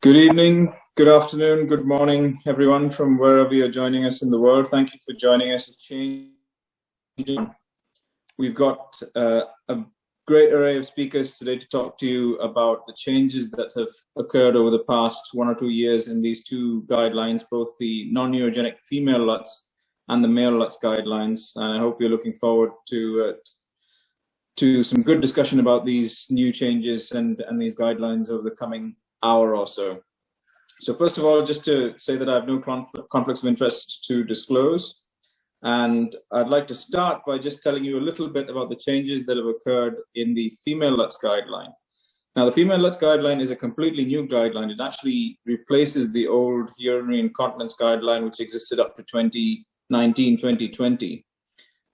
Good evening, good afternoon, good morning, everyone from wherever you're joining us in the world. Thank you for joining us. We've got a great array of speakers today to talk to you about the changes that have occurred over the past 1 or 2 years in these two guidelines, both the non-neurogenic female LUTS and the male LUTS guidelines. And I hope you're looking forward to some good discussion about these new changes and these guidelines over the coming hour or so. So first of all, just to say that I have no conflicts of interest to disclose. And I'd like to start by just telling you a little bit about the changes that have occurred in the female LUTS guideline. Now, the female LUTS guideline is a completely new guideline. It actually replaces the old urinary incontinence guideline, which existed up to 2019, 2020.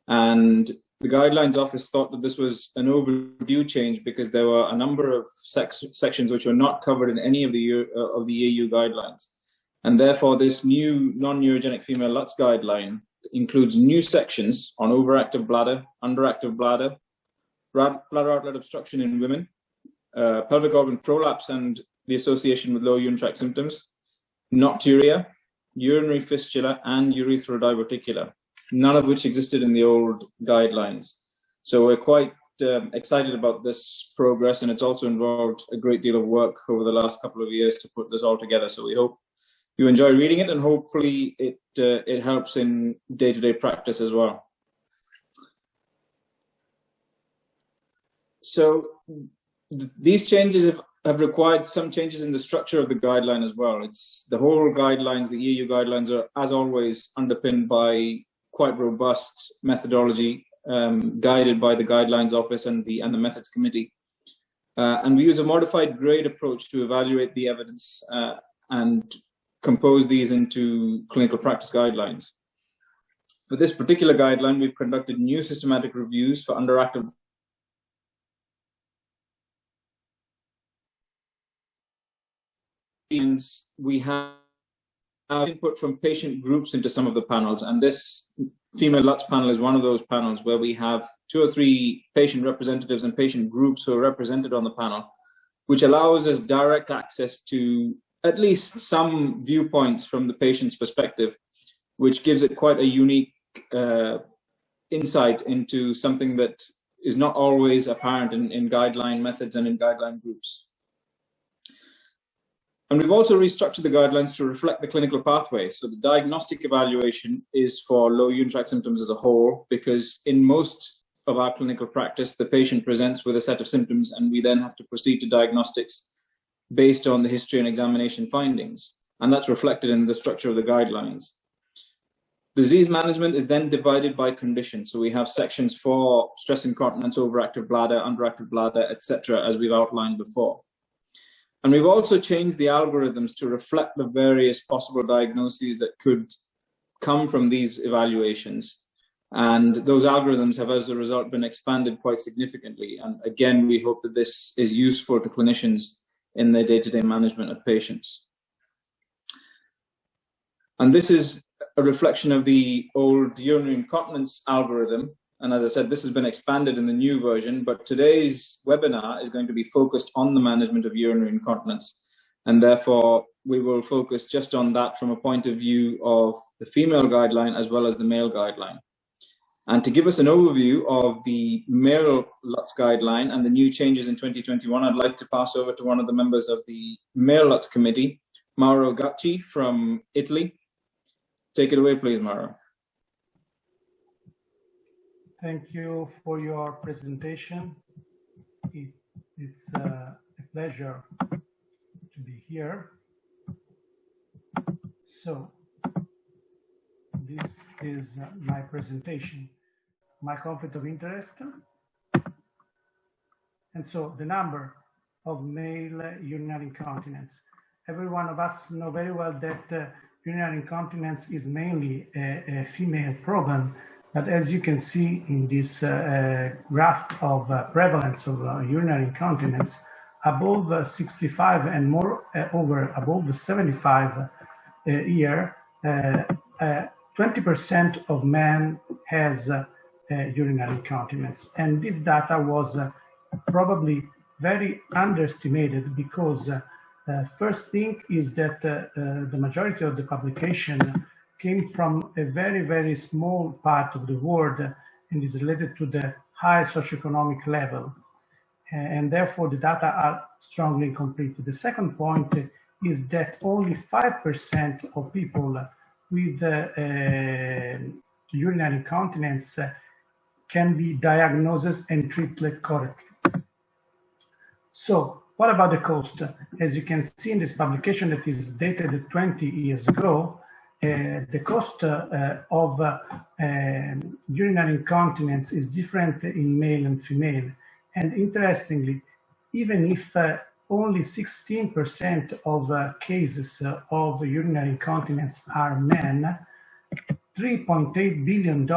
And the Guidelines Office thought that this was an overdue change because there were a number of sections which were not covered in any of the EAU guidelines. And therefore, this new non-neurogenic female LUTS guideline includes new sections on overactive bladder, underactive bladder, bladder outlet obstruction in women, pelvic organ prolapse and the association with lower urinary tract symptoms, nocturia, urinary fistula, and urethral diverticular, none of which existed in the old guidelines. So we're quite excited about this progress, and it's also involved a great deal of work over the last couple of years to put this all together. So we hope you enjoy reading it, and hopefully it helps in day-to-day practice as well. So these changes have required some changes in the structure of the guideline as well. It's the whole guidelines, the EAU guidelines, are, as always, underpinned by quite robust methodology guided by the Guidelines Office and the Methods Committee. And we use a modified grade approach to evaluate the evidence and compose these into clinical practice guidelines. For this particular guideline, we've conducted new systematic reviews for underactive we have input from patient groups into some of the panels, and this female LUTS panel is one of those panels where we have 2 or 3 patient representatives and patient groups who are represented on the panel, which allows us direct access to at least some viewpoints from the patient's perspective, which gives it quite a unique insight into something that is not always apparent in guideline methods and in guideline groups. And we've also restructured the guidelines to reflect the clinical pathway. So the diagnostic evaluation is for low urinary tract symptoms as a whole, because in most of our clinical practice, the patient presents with a set of symptoms, and we then have to proceed to diagnostics based on the history and examination findings. And that's reflected in the structure of the guidelines. Disease management is then divided by condition. So we have sections for stress incontinence, overactive bladder, underactive bladder, etc., as we've outlined before. And we've also changed the algorithms to reflect the various possible diagnoses that could come from these evaluations. And those algorithms have, as a result, been expanded quite significantly. And again, we hope that this is useful to clinicians in their day-to-day management of patients. And this is a reflection of the old urinary incontinence algorithm. And as I said, this has been expanded in the new version, but today's webinar is going to be focused on the management of urinary incontinence. And therefore, we will focus just on that from a point of view of the female guideline as well as the male guideline. And to give us an overview of the male LUTS guideline and the new changes in 2021, I'd like to pass over to one of the members of the male LUTS committee, Mauro Gacci from Italy. Take it away, please, Mauro. Thank you for your presentation. It's a pleasure to be here. So this is my presentation, my conflict of interest. And so the number of male urinary incontinence. Every one of us know very well that urinary incontinence is mainly a female problem. But as you can see in this graph of prevalence of urinary incontinence, above 65 and more above 75 year, 20% of men has urinary incontinence. And this data was probably very underestimated because First thing is that the majority of the publication came from a very, very small part of the world and is related to the high socioeconomic level. And therefore the data are strongly incomplete. The second point is that only 5% of people with urinary incontinence can be diagnosed and treated correctly. So what about the cost? As you can see in this publication that is dated 20 years ago, the cost of urinary incontinence is different in male and female. And interestingly, even if only 16% of cases of urinary incontinence are men, $3.8 billion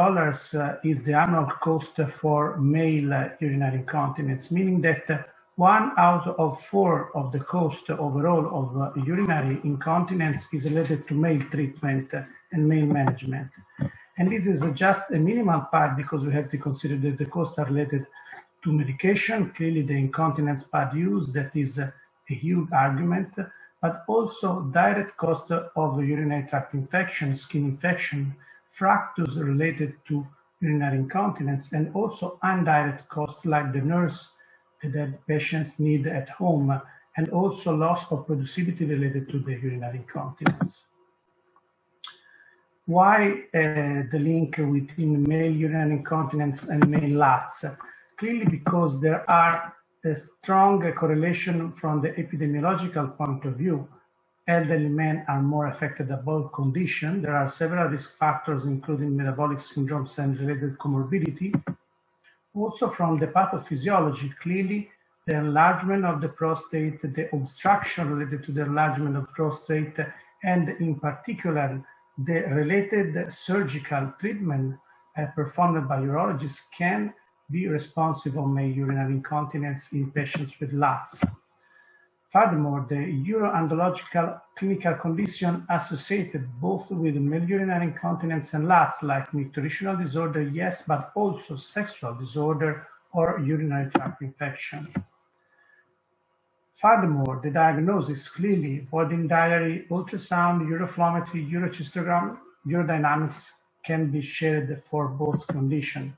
is the annual cost for male urinary incontinence, meaning that 1 out of 4 of the cost overall of urinary incontinence is related to male treatment and male management. And this is just a minimal part because we have to consider that the costs are related to medication, clearly the incontinence pad use, that is a huge argument, but also direct cost of urinary tract infection, skin infection, fractures related to urinary incontinence, and also indirect costs like the nurse that patients need at home, and also loss of producibility related to the urinary incontinence. Why the link between male urinary incontinence and male LUTS? Clearly because there are a strong correlation from the epidemiological point of view. Elderly men are more affected by both conditions. There are several risk factors, including metabolic syndromes and related comorbidity. Also from the pathophysiology, clearly the enlargement of the prostate, the obstruction related to the enlargement of prostate, and in particular, the related surgical treatment performed by urologists can be responsive on male urinary incontinence in patients with LUTS. Furthermore, the uroandrological clinical condition associated both with male urinary incontinence and LUTS, like micturitional disorder, yes, but also sexual disorder or urinary tract infection. Furthermore, the diagnosis clearly voiding diary, ultrasound, uroflowmetry, urocystogram, urodynamics can be shared for both conditions.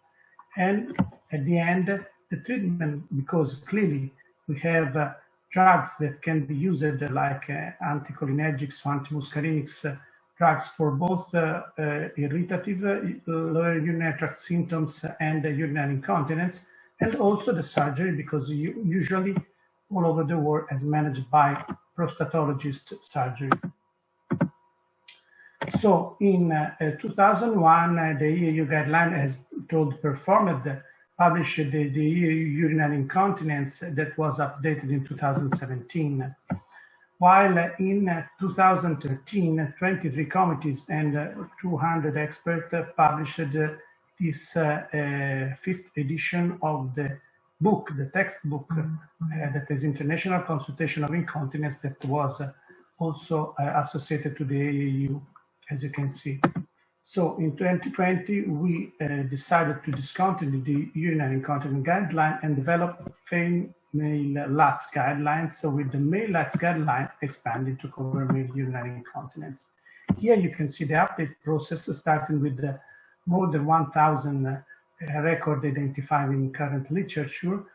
And at the end, the treatment, because clearly we have drugs that can be used like anticholinergics or antimuscarinics, drugs for both irritative lower urinary tract symptoms and urinary incontinence, and also the surgery, because usually all over the world is managed by prostatologist surgery. So in 2001, the EAU guideline has published the EAU urinary incontinence that was updated in 2017. While in 2013, 23 committees and 200 experts published this fifth edition of the book, the textbook, that is International Consultation of Incontinence, that was also associated to the EAU, as you can see. So in 2020, we decided to discontinue the urinary incontinence guideline and develop female LUTS guidelines. So with the male LUTS guideline expanded to cover male urinary incontinence. Here you can see the update process starting with the more than 1,000 records identified in current literature.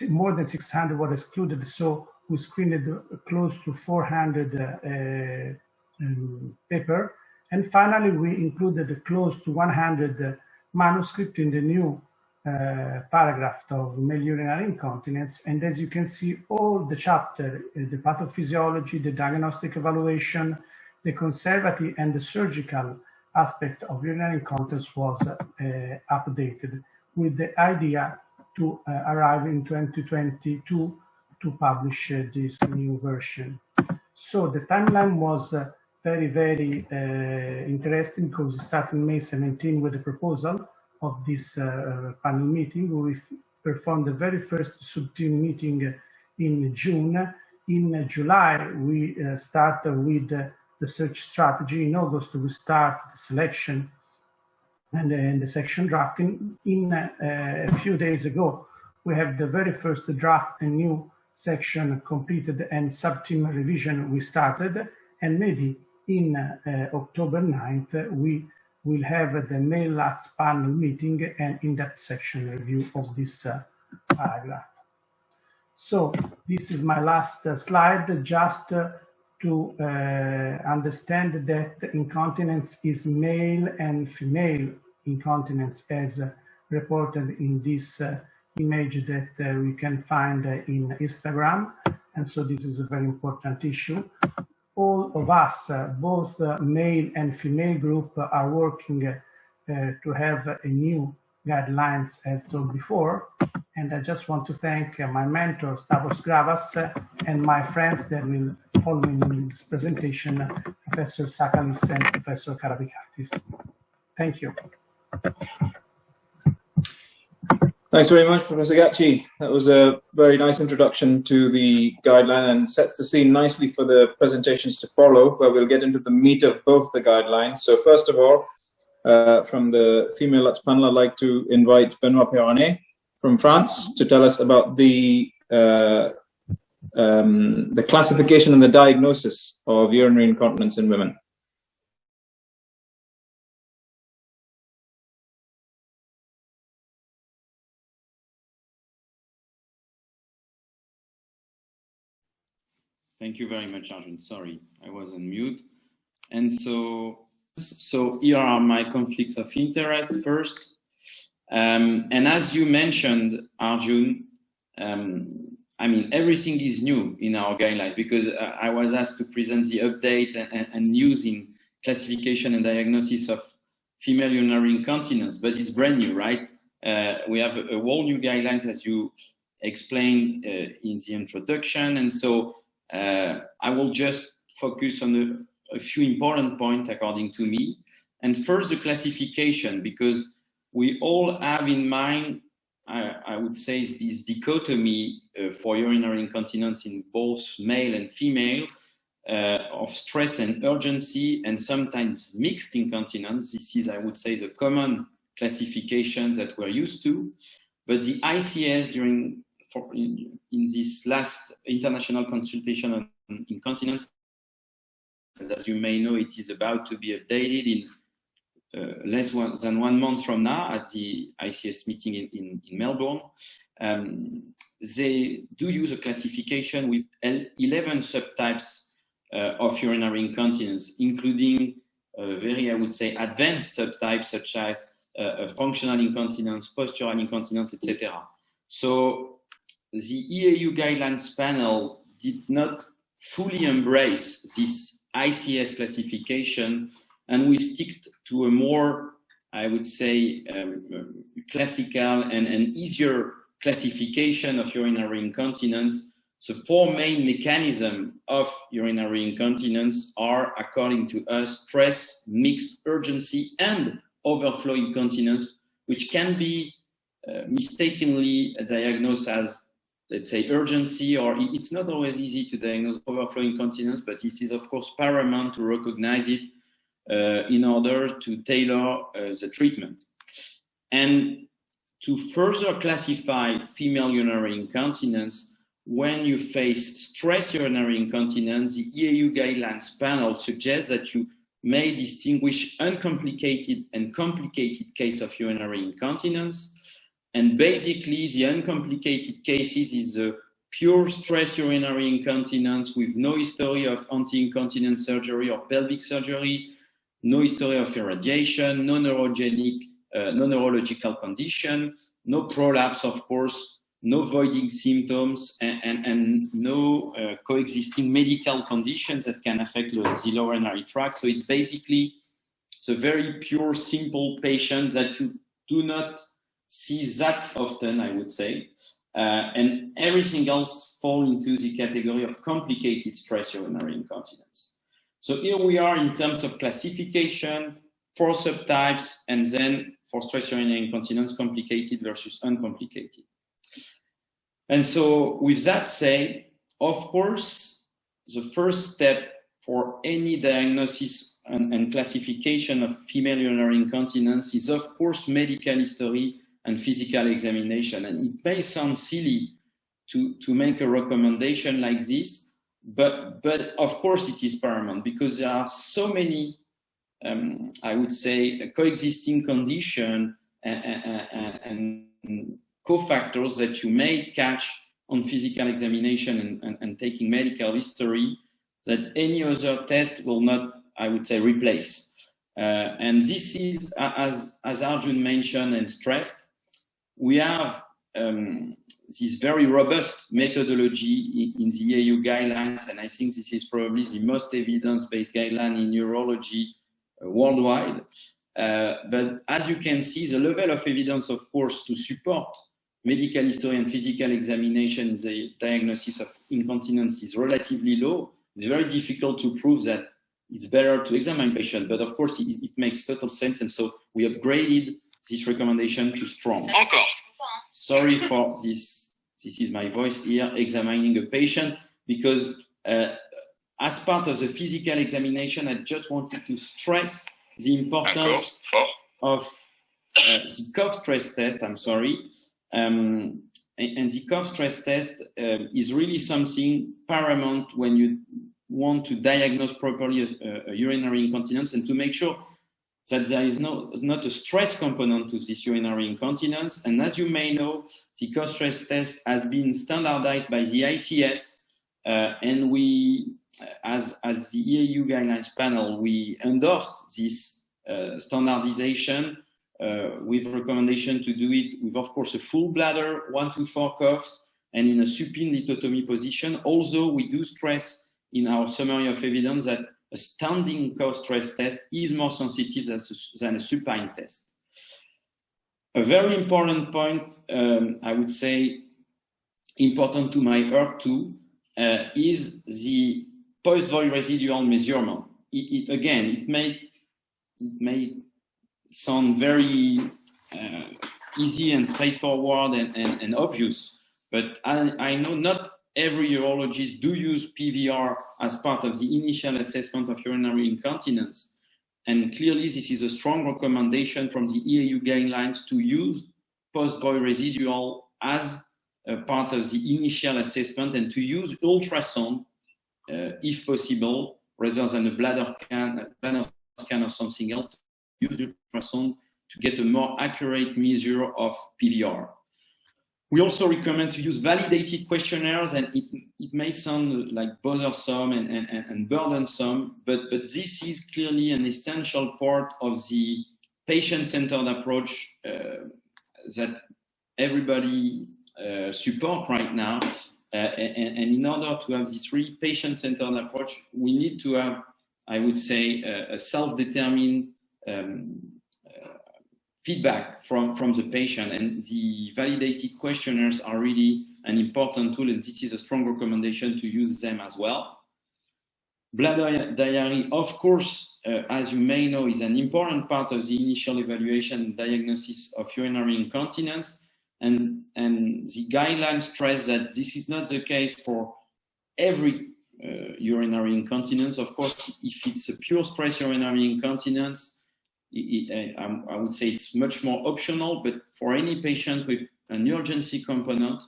More than 600 were excluded, so we screened close to 400 papers. And finally, we included close to 100 manuscripts in the new paragraph of male urinary incontinence. And as you can see, all the chapter, the pathophysiology, the diagnostic evaluation, the conservative and the surgical aspect of urinary incontinence was updated with the idea to arrive in 2022 to publish this new version. So the timeline was very, very interesting, because it started May 17 with the proposal of this panel meeting. We performed the very first sub-team meeting in June. In July, we start with the search strategy. In August, we start the selection and the section drafting. In a few days ago, we have the very first draft, a new section completed and sub-team revision we started, and maybe in October 9th we will have the male LUTS panel meeting and in-depth section review of this paragraph. So this is my last slide, just to understand that incontinence is male and female incontinence as reported in this image that we can find in Instagram. And so this is a very important issue. All of us, both male and female group, are working to have a new guidelines as told before. And I just want to thank my mentor, Stavros Gravas, and my friends that will follow me in this presentation, Professor Sakalis and Professor Karavitakis. Thank you. Thanks very much, Professor Gacci. That was a very nice introduction to the guideline and sets the scene nicely for the presentations to follow, where we'll get into the meat of both the guidelines. So first of all, from the female LUTS panel, I'd like to invite Benoit Peyronnet from France to tell us about the classification and the diagnosis of urinary incontinence in women. Thank you very much, Arjun. Sorry, I was on mute. And so here are my conflicts of interest first. And as you mentioned, Arjun, I mean, everything is new in our guidelines because I was asked to present the update and news in classification and diagnosis of female urinary incontinence, but it's brand new, right? We have a whole new guidelines, as you explained in the introduction. And so I will just focus on a few important points according to me. And first, the classification, because we all have in mind, I would say, this dichotomy for urinary incontinence in both male and female of stress and urgency, and sometimes mixed incontinence. This is, I would say, the common classifications that we're used to. But the ICS in this last international consultation on incontinence, as you may know, it is about to be updated in less than 1 month from now at the ICS meeting in Melbourne. They do use a classification with 11 subtypes of urinary incontinence, including very, I would say, advanced subtypes such as functional incontinence, postural incontinence, etc. So the EAU guidelines panel did not fully embrace this ICS classification, and we stick to a more, I would say, classical and easier classification of urinary incontinence. The 4 main mechanisms of urinary incontinence are, according to us, stress, mixed urgency, and overflow incontinence, which can be mistakenly diagnosed as, let's say, urgency, or it's not always easy to diagnose overflow incontinence, but this is, of course, paramount to recognize it in order to tailor the treatment. And to further classify female urinary incontinence, when you face stress urinary incontinence, the EAU guidelines panel suggests that you may distinguish uncomplicated and complicated case of urinary incontinence. And basically, the uncomplicated cases is a pure stress urinary incontinence with no history of anti-incontinence surgery or pelvic surgery, no history of irradiation, no neurogenic, no neurological condition, no prolapse, of course, no voiding symptoms, and no coexisting medical conditions that can affect the lower urinary tract. So it's basically the very pure, simple patients that you do not see that often, I would say. And everything else fall into the category of complicated stress urinary incontinence. So here we are in terms of classification, 4 subtypes, and then for stress urinary incontinence, complicated versus uncomplicated. And so with that said, of course, the first step for any diagnosis and classification of female urinary incontinence is, of course, medical history and physical examination. And it may sound silly to make a recommendation like this, but of course it is paramount because there are so many, I would say, coexisting conditions and cofactors that you may catch on physical examination and taking medical history that any other test will not, I would say, replace. And this is, as Arjun mentioned and stressed, we have this very robust methodology in the EAU guidelines, and I think this is probably the most evidence-based guideline in urology worldwide. But as you can see, the level of evidence, of course, to support medical history and physical examination in the diagnosis of incontinence is relatively low. It's very difficult to prove that it's better to examine patients, but of course it makes total sense, and so we upgraded this recommendation to strong. Sorry for this. This is my voice here, examining a patient, because as part of the physical examination, I just wanted to stress the importance of the cough stress test. I'm sorry. And the cough stress test is really something paramount when you want to diagnose properly a urinary incontinence, and to make sure that there is not a stress component to this urinary incontinence. And as you may know, the cough stress test has been standardized by the ICS, and we, as the EAU guidelines panel, we endorsed this standardization with recommendation to do it with, of course, a full bladder, 1 to 4 coughs, and in a supine lithotomy position. Also, we do stress in our summary of evidence that a standing cough stress test is more sensitive than a supine test. A very important point, I would say, important to my work too, is the post-void residual measurement. Again, it may sound very easy and straightforward and obvious, but I know not every urologist do use PVR as part of the initial assessment of urinary incontinence. And clearly, this is a strong recommendation from the EAU guidelines to use post-void residual as a part of the initial assessment, and to use ultrasound, if possible, rather than a bladder scan or something else. To use ultrasound to get a more accurate measure of PVR. We also recommend to use validated questionnaires, and it may sound like bothersome and burdensome, but this is clearly an essential part of the patient-centered approach that everybody support right now. And in order to have this really patient-centered approach, we need to have, I would say, a self-determined feedback from the patient, and the validated questionnaires are really an important tool, and this is a strong recommendation to use them as well. Bladder diary, of course, as you may know, is an important part of the initial evaluation and diagnosis of urinary incontinence, and the guidelines stress that this is not the case for every urinary incontinence. Of course, if it's a pure stress urinary incontinence, I would say it's much more optional, but for any patient with an urgency component,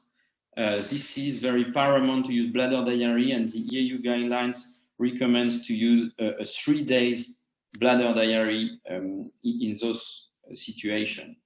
this is very paramount to use bladder diary, and the EAU guidelines recommends to use a 3 days bladder diary in those situations.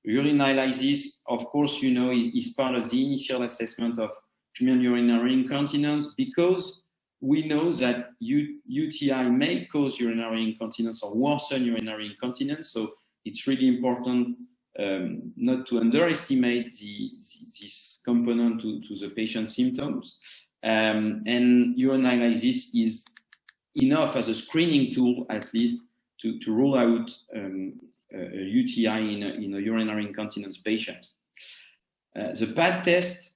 Urinalysis, of course, you know, is part of the initial assessment of female urinary incontinence, because we know that UTI may cause urinary incontinence or worsen urinary incontinence. So it's really important not to underestimate this component to the patient's symptoms. And urinalysis is enough as a screening tool, at least, to rule out a UTI in a urinary incontinence patient. The PAD test.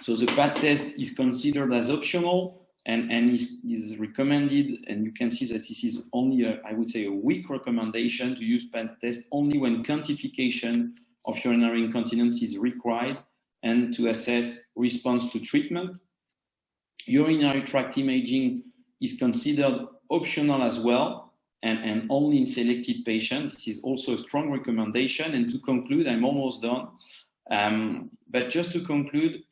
So the PAD test is considered as optional, and is recommended, and you can see that this is only I would say a weak recommendation to use PAD test only when quantification of urinary incontinence is required and to assess response to treatment. Urinary tract imaging is considered optional as well, and only in selected patients. This is also a strong recommendation. And to conclude, I'm almost done, but just to conclude,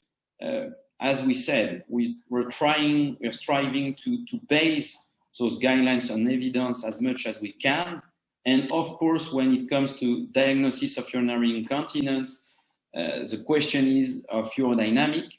as we said, we're striving to base those guidelines on evidence as much as we can. And of course, when it comes to diagnosis of urinary incontinence, the question is of urodynamic.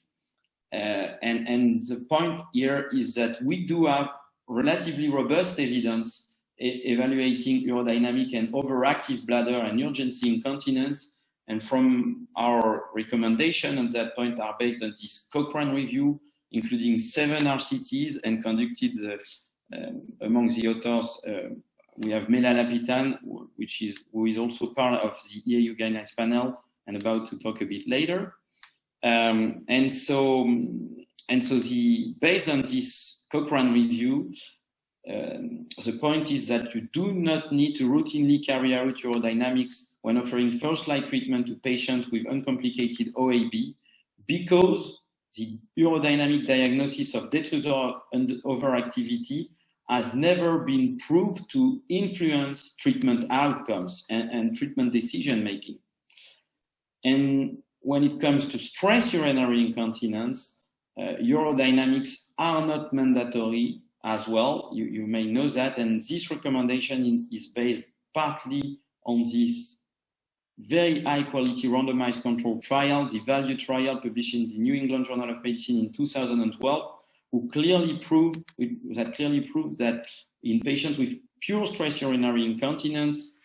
And the point here is that we do have relatively robust evidence evaluating urodynamic and overactive bladder and urgency incontinence. And from our recommendation on that point are based on this Cochrane review, including 7 RCTs, and conducted among the authors, we have Mela Lapitan, who is also part of the EAU Guidelines panel and about to talk a bit later. And so based on this Cochrane review, the point is that you do not need to routinely carry out urodynamics when offering first-line treatment to patients with uncomplicated OAB, because the urodynamic diagnosis of detrusor overactivity has never been proved to influence treatment outcomes and treatment decision-making. And when it comes to stress urinary incontinence, urodynamics are not mandatory as well. You may know that, and this recommendation is based partly on this very high quality randomized controlled trial, the VALUE trial published in the New England Journal of Medicine in 2012, who clearly proved that in patients with pure stress urinary incontinence,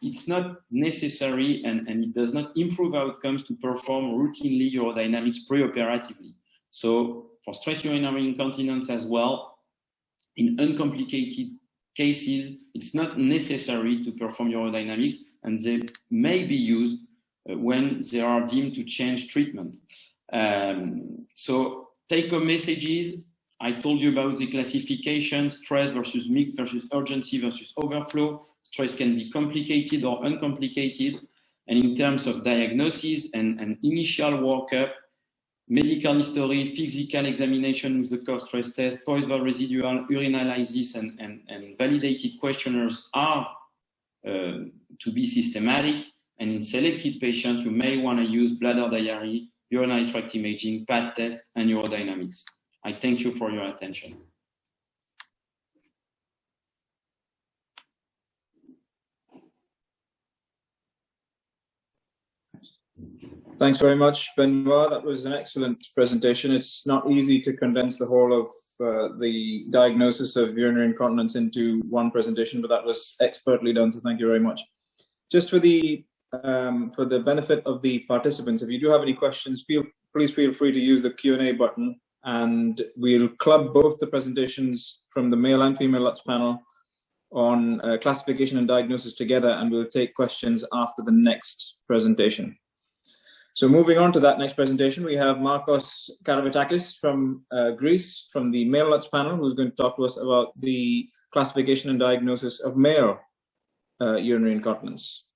it's not necessary and it does not improve outcomes to perform routinely urodynamics preoperatively. So for stress urinary incontinence as well, in uncomplicated cases, it's not necessary to perform urodynamics, and they may be used when they are deemed to change treatment. So take-home messages. I told you about the classification: stress versus mixed versus urgency versus overflow. Stress can be complicated or uncomplicated. And in terms of diagnosis and initial workup, medical history, physical examination with the core stress test, post-valve residual, urinalysis, and validated questionnaires are to be systematic. And in selected patients, you may want to use bladder diary, urinary tract imaging, pad test, and urodynamics. I thank you for your attention. Thanks very much, Benoit. That was an excellent presentation. It's not easy to condense the whole of the diagnosis of urinary incontinence into one presentation, but that was expertly done, so thank you very much. Just for the benefit of the participants, if you do have any questions, please feel free to use the Q&A button, and we'll club both the presentations from the male and female LUTS panel on classification and diagnosis together, and we'll take questions after the next presentation. So moving on to that next presentation, we have Marcos Karavitakis from Greece, from the male LUTS panel, who's going to talk to us about the classification and diagnosis of male urinary incontinence.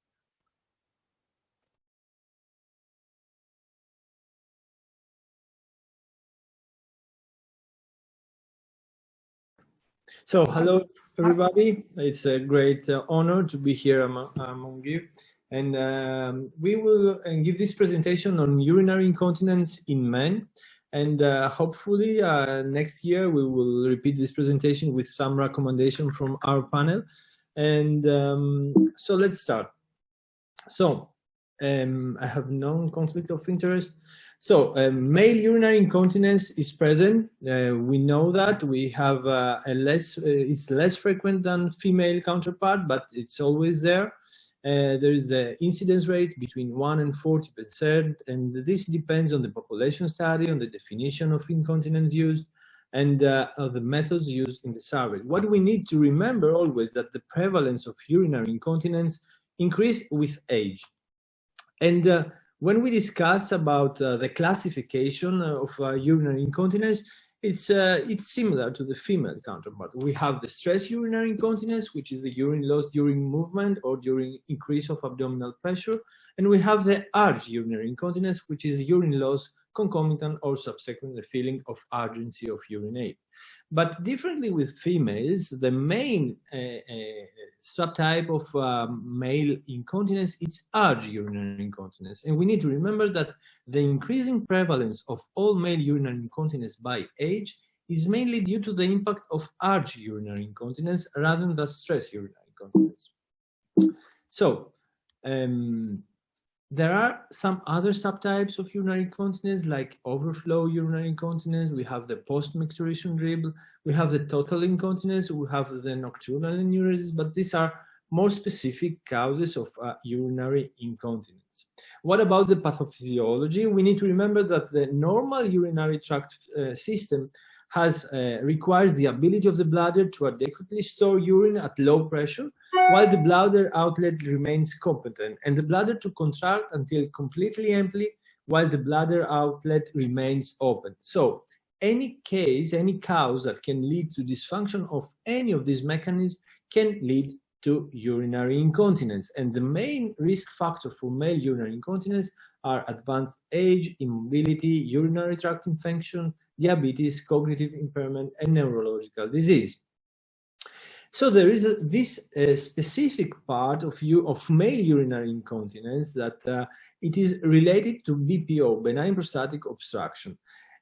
So, hello everybody. It's a great honor to be here among you. And we will give this presentation on urinary incontinence in men. And hopefully next year we will repeat this presentation with some recommendation from our panel. And so let's start. So I have no conflict of interest. So male urinary incontinence is present. We know that we have it's less frequent than female counterpart, but it's always there. There is an incidence rate between 1 and 40%, and this depends on the population study, on the definition of incontinence used, and of the methods used in the survey. What we need to remember always that the prevalence of urinary incontinence increases with age. And when we discuss about the classification of urinary incontinence, it's similar to the female counterpart. We have the stress urinary incontinence, which is the urine loss during movement or during increase of abdominal pressure. And we have the urge urinary incontinence, which is urine loss concomitant or subsequent the feeling of urgency of urinate. But differently with females, the main subtype of male incontinence is urge urinary incontinence. And we need to remember that the increasing prevalence of all male urinary incontinence by age is mainly due to the impact of urge urinary incontinence rather than stress urinary incontinence. So, there are some other subtypes of urinary incontinence, like overflow urinary incontinence. We have the post-micturition dribble. We have the total incontinence. We have the nocturnal enuresis, but these are more specific causes of urinary incontinence. What about the pathophysiology? We need to remember that the normal urinary tract system requires the ability of the bladder to adequately store urine at low pressure, while the bladder outlet remains competent, and the bladder to contract until completely empty, while the bladder outlet remains open. So any cause that can lead to dysfunction of any of these mechanisms can lead to urinary incontinence. And the main risk factor for male urinary incontinence are advanced age, immobility, urinary tract infection, diabetes, cognitive impairment, and neurological disease. So there is this specific part of male urinary incontinence that it is related to BPO, benign prostatic obstruction.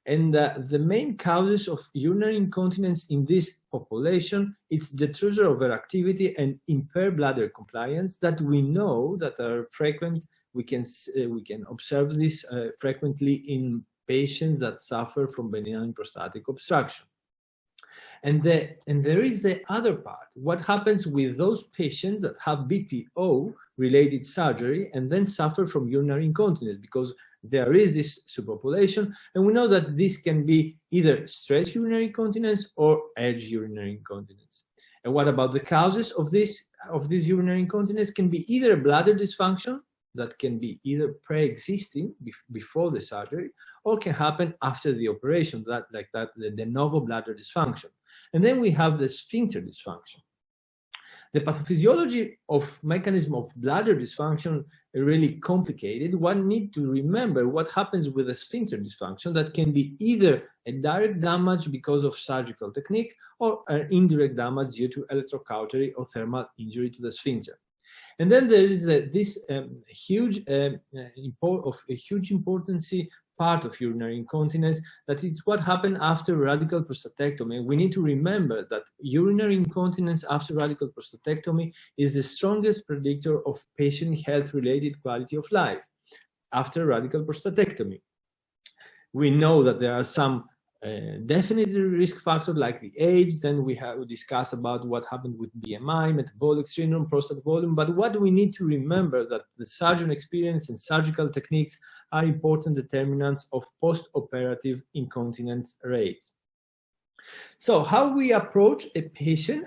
And the main causes of urinary incontinence in this population is detrusor overactivity and impaired bladder compliance that we know that are frequent. We can observe this frequently in patients that suffer from benign prostatic obstruction. And there is the other part. What happens with those patients that have BPO-related surgery and then suffer from urinary incontinence? Because there is this subpopulation, and we know that this can be either stress urinary incontinence or edge urinary incontinence. And what about the causes of this urinary incontinence? Can be either bladder dysfunction, that can be either pre-existing before the surgery, or can happen after the operation, the de novo bladder dysfunction. And then we have the sphincter dysfunction. The pathophysiology of mechanism of bladder dysfunction is really complicated. One needs to remember what happens with a sphincter dysfunction that can be either a direct damage because of surgical technique or an indirect damage due to electrocautery or thermal injury to the sphincter. And then there is this huge importance part of urinary incontinence, that is what happened after radical prostatectomy. We need to remember that urinary incontinence after radical prostatectomy is the strongest predictor of patient health-related quality of life after radical prostatectomy. We know that there are some definite risk factors like the age. Then we discuss about what happened with BMI, metabolic syndrome, prostate volume. But what we need to remember that the surgeon experience and surgical techniques are important determinants of post-operative incontinence rates. So how we approach a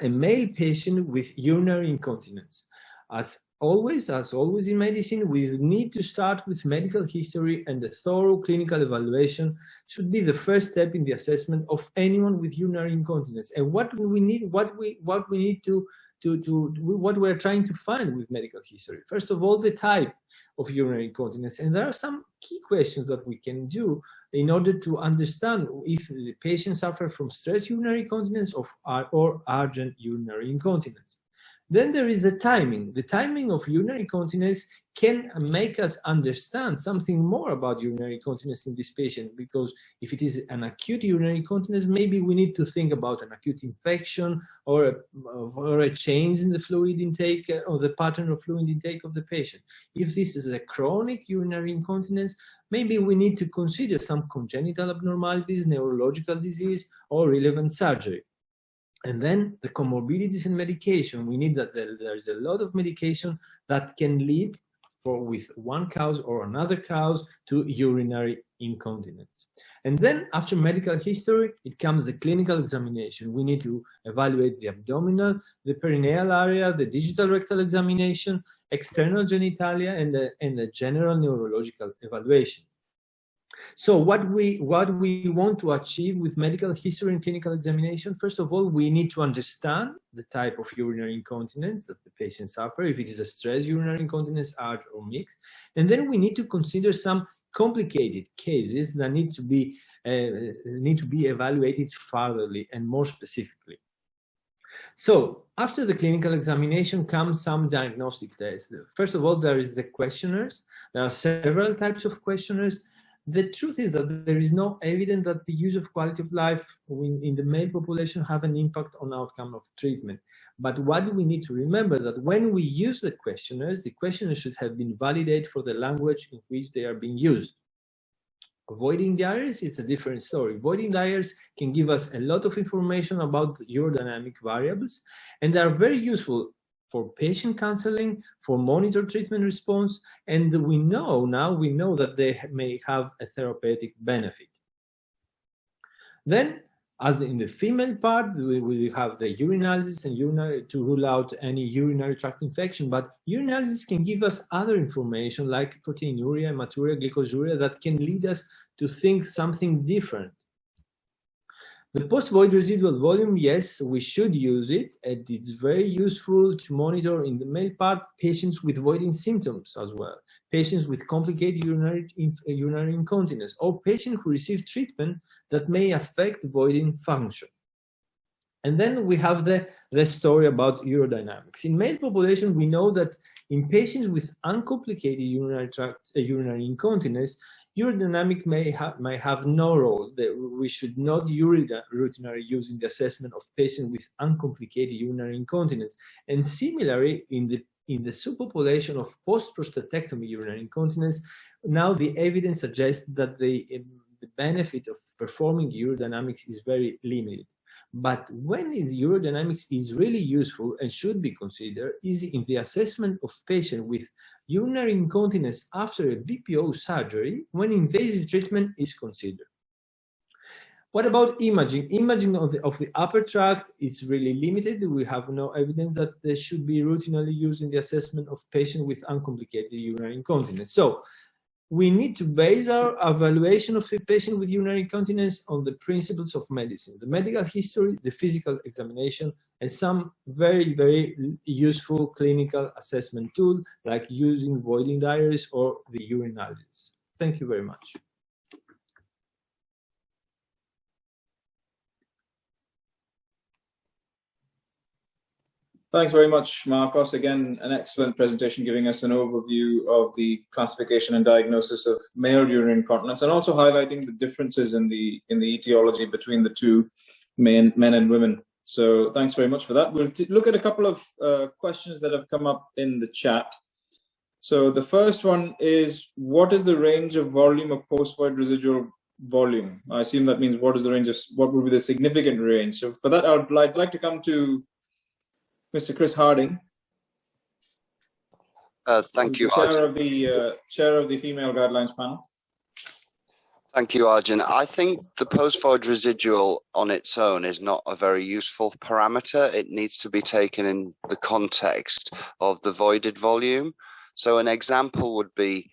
male patient with urinary incontinence? As always in medicine, we need to start with medical history, and a thorough clinical evaluation should be the first step in the assessment of anyone with urinary incontinence. And what we're trying to find with medical history. First of all, the type of urinary incontinence. And there are some key questions that we can do in order to understand if the patient suffers from stress urinary incontinence or urgent urinary incontinence. Then there is the timing. The timing of urinary incontinence can make us understand something more about urinary incontinence in this patient, because if it is an acute urinary incontinence, maybe we need to think about an acute infection or a change in the fluid intake or the pattern of fluid intake of the patient. If this is a chronic urinary incontinence, maybe we need to consider some congenital abnormalities, neurological disease, or relevant surgery. And then the comorbidities and medication. We need that there's a lot of medication that can lead with one cause or another cause to urinary incontinence. And then after medical history, it comes the clinical examination. We need to evaluate the abdominal, the perineal area, the digital rectal examination, external genitalia, and the general neurological evaluation. So what we want to achieve with medical history and clinical examination, first of all, we need to understand the type of urinary incontinence that the patient suffers, if it is a stress urinary incontinence, urge, or mixed. And then we need to consider some complicated cases that need to be need to be evaluated furtherly and more specifically. So after the clinical examination comes some diagnostic tests. First of all, there is the questionnaires. There are several types of questionnaires. The truth is that there is no evidence that the use of quality of life in the male population have an impact on outcome of treatment. But what do we need to remember? That when we use the questionnaires should have been validated for the language in which they are being used. Voiding diaries is a different story. Voiding diaries can give us a lot of information about urodynamic variables, and they are very useful for patient counseling, for monitor treatment response, and we know that they may have a therapeutic benefit. Then, as in the female part, we have the urinalysis and urinary to rule out any urinary tract infection, but urinalysis can give us other information like proteinuria, hematuria, glycosuria that can lead us to think something different. The post-void residual volume, yes, we should use it, and it's very useful to monitor in the male part patients with voiding symptoms as well, patients with complicated urinary incontinence, or patients who receive treatment that may affect voiding function. And then we have the story about urodynamics. In male population, we know that in patients with uncomplicated urinary incontinence, urodynamic may have no role. We should not routinely use in the assessment of patients with uncomplicated urinary incontinence. And similarly, in the subpopulation of post-prostatectomy urinary incontinence, now the evidence suggests that the benefit of performing urodynamics is very limited. But when urodynamics is really useful and should be considered is in the assessment of patients with urinary incontinence after a BPO surgery when invasive treatment is considered. What about imaging? Imaging of the upper tract is really limited. We have no evidence that they should be routinely used in the assessment of patients with uncomplicated urinary incontinence. So we need to base our evaluation of a patient with urinary incontinence on the principles of medicine, the medical history, the physical examination, and some very, very useful clinical assessment tool like using voiding diaries or the urinalysis. Thank you very much. Thanks very much, Marcos. Again, an excellent presentation giving us an overview of the classification and diagnosis of male urinary incontinence and also highlighting the differences in the etiology between the two men and women. So thanks very much for that. We'll look at a couple of questions that have come up in the chat. So the first one is, what is the range of volume of post-void residual volume? I assume that means what is the range of, what would be the significant range? So for that, I'd like to come to Mr. Chris Harding. Thank you, chair of the female guidelines panel. Thank you, Arjun. I think the post-void residual on its own is not a very useful parameter. It needs to be taken in the context of the voided volume. So an example would be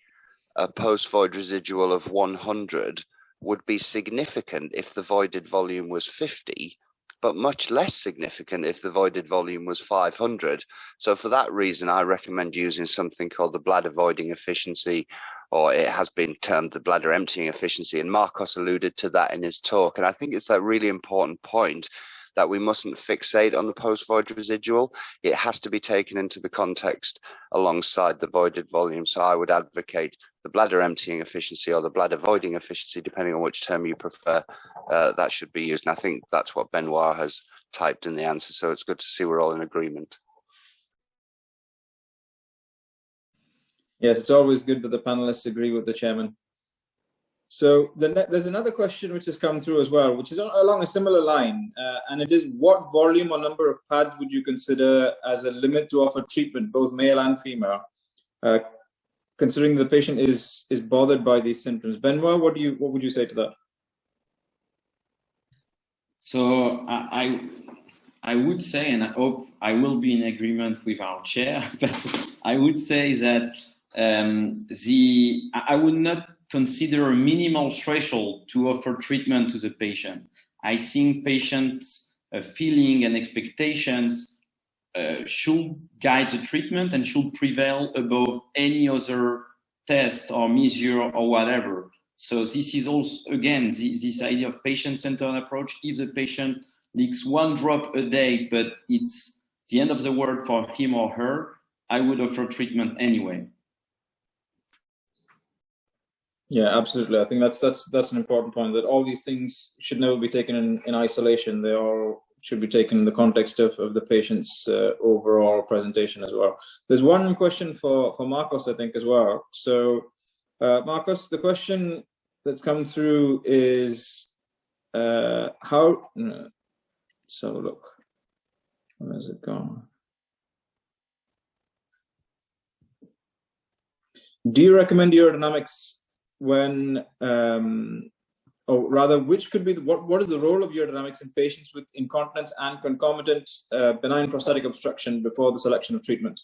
a post-void residual of 100 would be significant if the voided volume was 50, but much less significant if the voided volume was 500. So for that reason, I recommend using something called the bladder voiding efficiency, or it has been termed the bladder emptying efficiency. And Marcos alluded to that in his talk. And I think it's that really important point that we mustn't fixate on the post-void residual. It has to be taken into the context alongside the voided volume. So I would advocate the bladder emptying efficiency or the bladder voiding efficiency, depending on which term you prefer, that should be used. And I think that's what Benoit has typed in the answer. So it's good to see we're all in agreement. Yes, it's always good that the panelists agree with the chairman. So there's another question which has come through as well, which is along a similar line, and it is, what volume or number of pads would you consider as a limit to offer treatment, both male and female, considering the patient is bothered by these symptoms? Benoit, what would you say to that? So I would say, and I hope I will be in agreement with our chair, but I would say that I would not consider a minimal threshold to offer treatment to the patient. I think patients' feeling and expectations should guide the treatment and should prevail above any other test or measure or whatever. So this is also, again, this idea of patient-centered approach. If the patient leaks 1 drop a day, but it's the end of the world for him or her, I would offer treatment anyway. Yeah, absolutely. I think that's an important point, that all these things should never be taken in isolation. They all should be taken in the context of the patient's overall presentation as well. There's one question for Marcos, I think, as well. So, Marcos, the question that's come through is let's have a look. Where has it gone? Do you recommend urodynamics when, or rather, which could be what is the role of urodynamics in patients with incontinence and concomitant benign prostatic obstruction before the selection of treatment?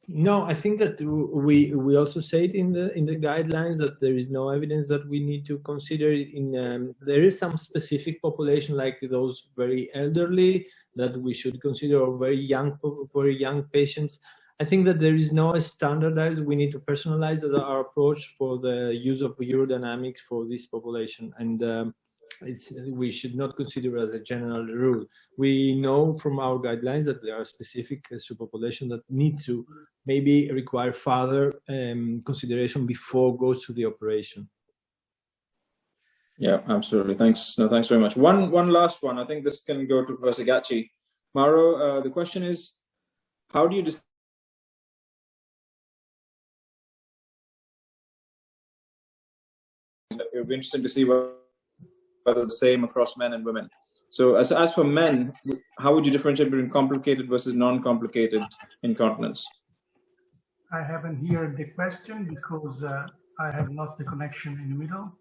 No, I think that we also say it in the guidelines that there is no evidence that we need to consider it in. There is some specific population like those very elderly that we should consider, or very young patients. I think that there is no standardized. We need to personalize our approach for the use of urodynamics for this population, and we should not consider as a general rule. We know from our guidelines that there are specific subpopulations that need to maybe require further consideration before goes to the operation. Yeah, absolutely. Thanks. No, thanks very much. One last one. I think this can go to Professor Gacci. Mauro, the question is, how do you it would be interesting to see whether the same across men and women. So as for men, how would you differentiate between complicated versus non-complicated incontinence? I haven't heard the question because I have lost the connection in the middle.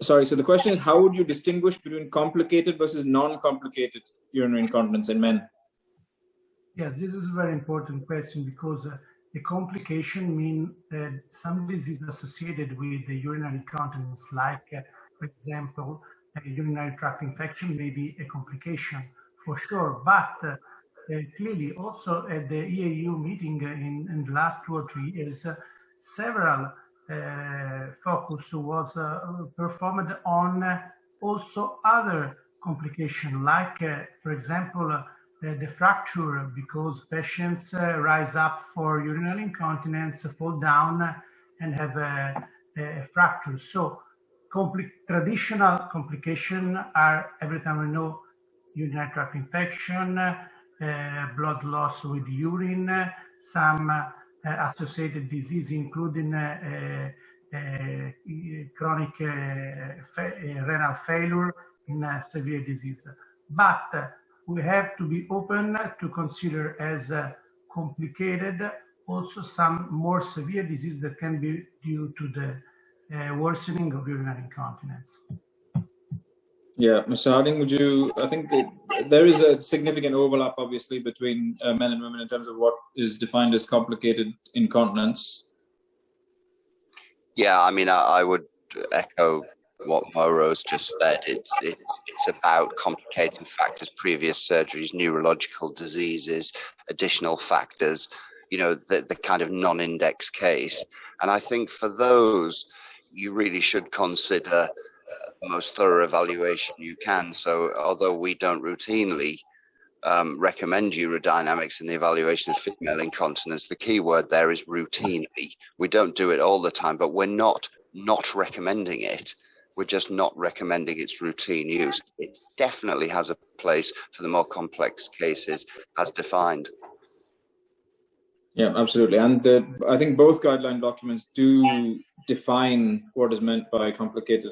Sorry, so the question is, how would you distinguish between complicated versus non-complicated urinary incontinence in men? Yes, this is a very important question because a complication means some disease associated with the urinary incontinence, like, for example, a urinary tract infection may be a complication for sure. But clearly, also at the EAU meeting in the last 2 or 3 years, several focus was performed on also other complications, like, for example, the fracture, because patients rise up for urinary incontinence, fall down, and have a fracture. So traditional complications are, every time we know, urinary tract infection, blood loss with urine, some associated disease, including chronic renal failure in severe disease. But we have to be open to consider as complicated also some more severe disease that can be due to the worsening of urinary incontinence. Yeah, Mr. Harding, would you, I think there is a significant overlap, obviously, between men and women in terms of what is defined as complicated incontinence. Yeah, I mean, I would echo what Mauro's just said. It's about complicating factors, previous surgeries, neurological diseases, additional factors, you know, the kind of non-index case. And I think for those, you really should consider the most thorough evaluation you can. So although we don't routinely recommend urodynamics in the evaluation of female incontinence, the key word there is routinely. We don't do it all the time, but we're not recommending it. We're just not recommending its routine use. It definitely has a place for the more complex cases as defined. Yeah, absolutely. And I think both guideline documents do define what is meant by complicated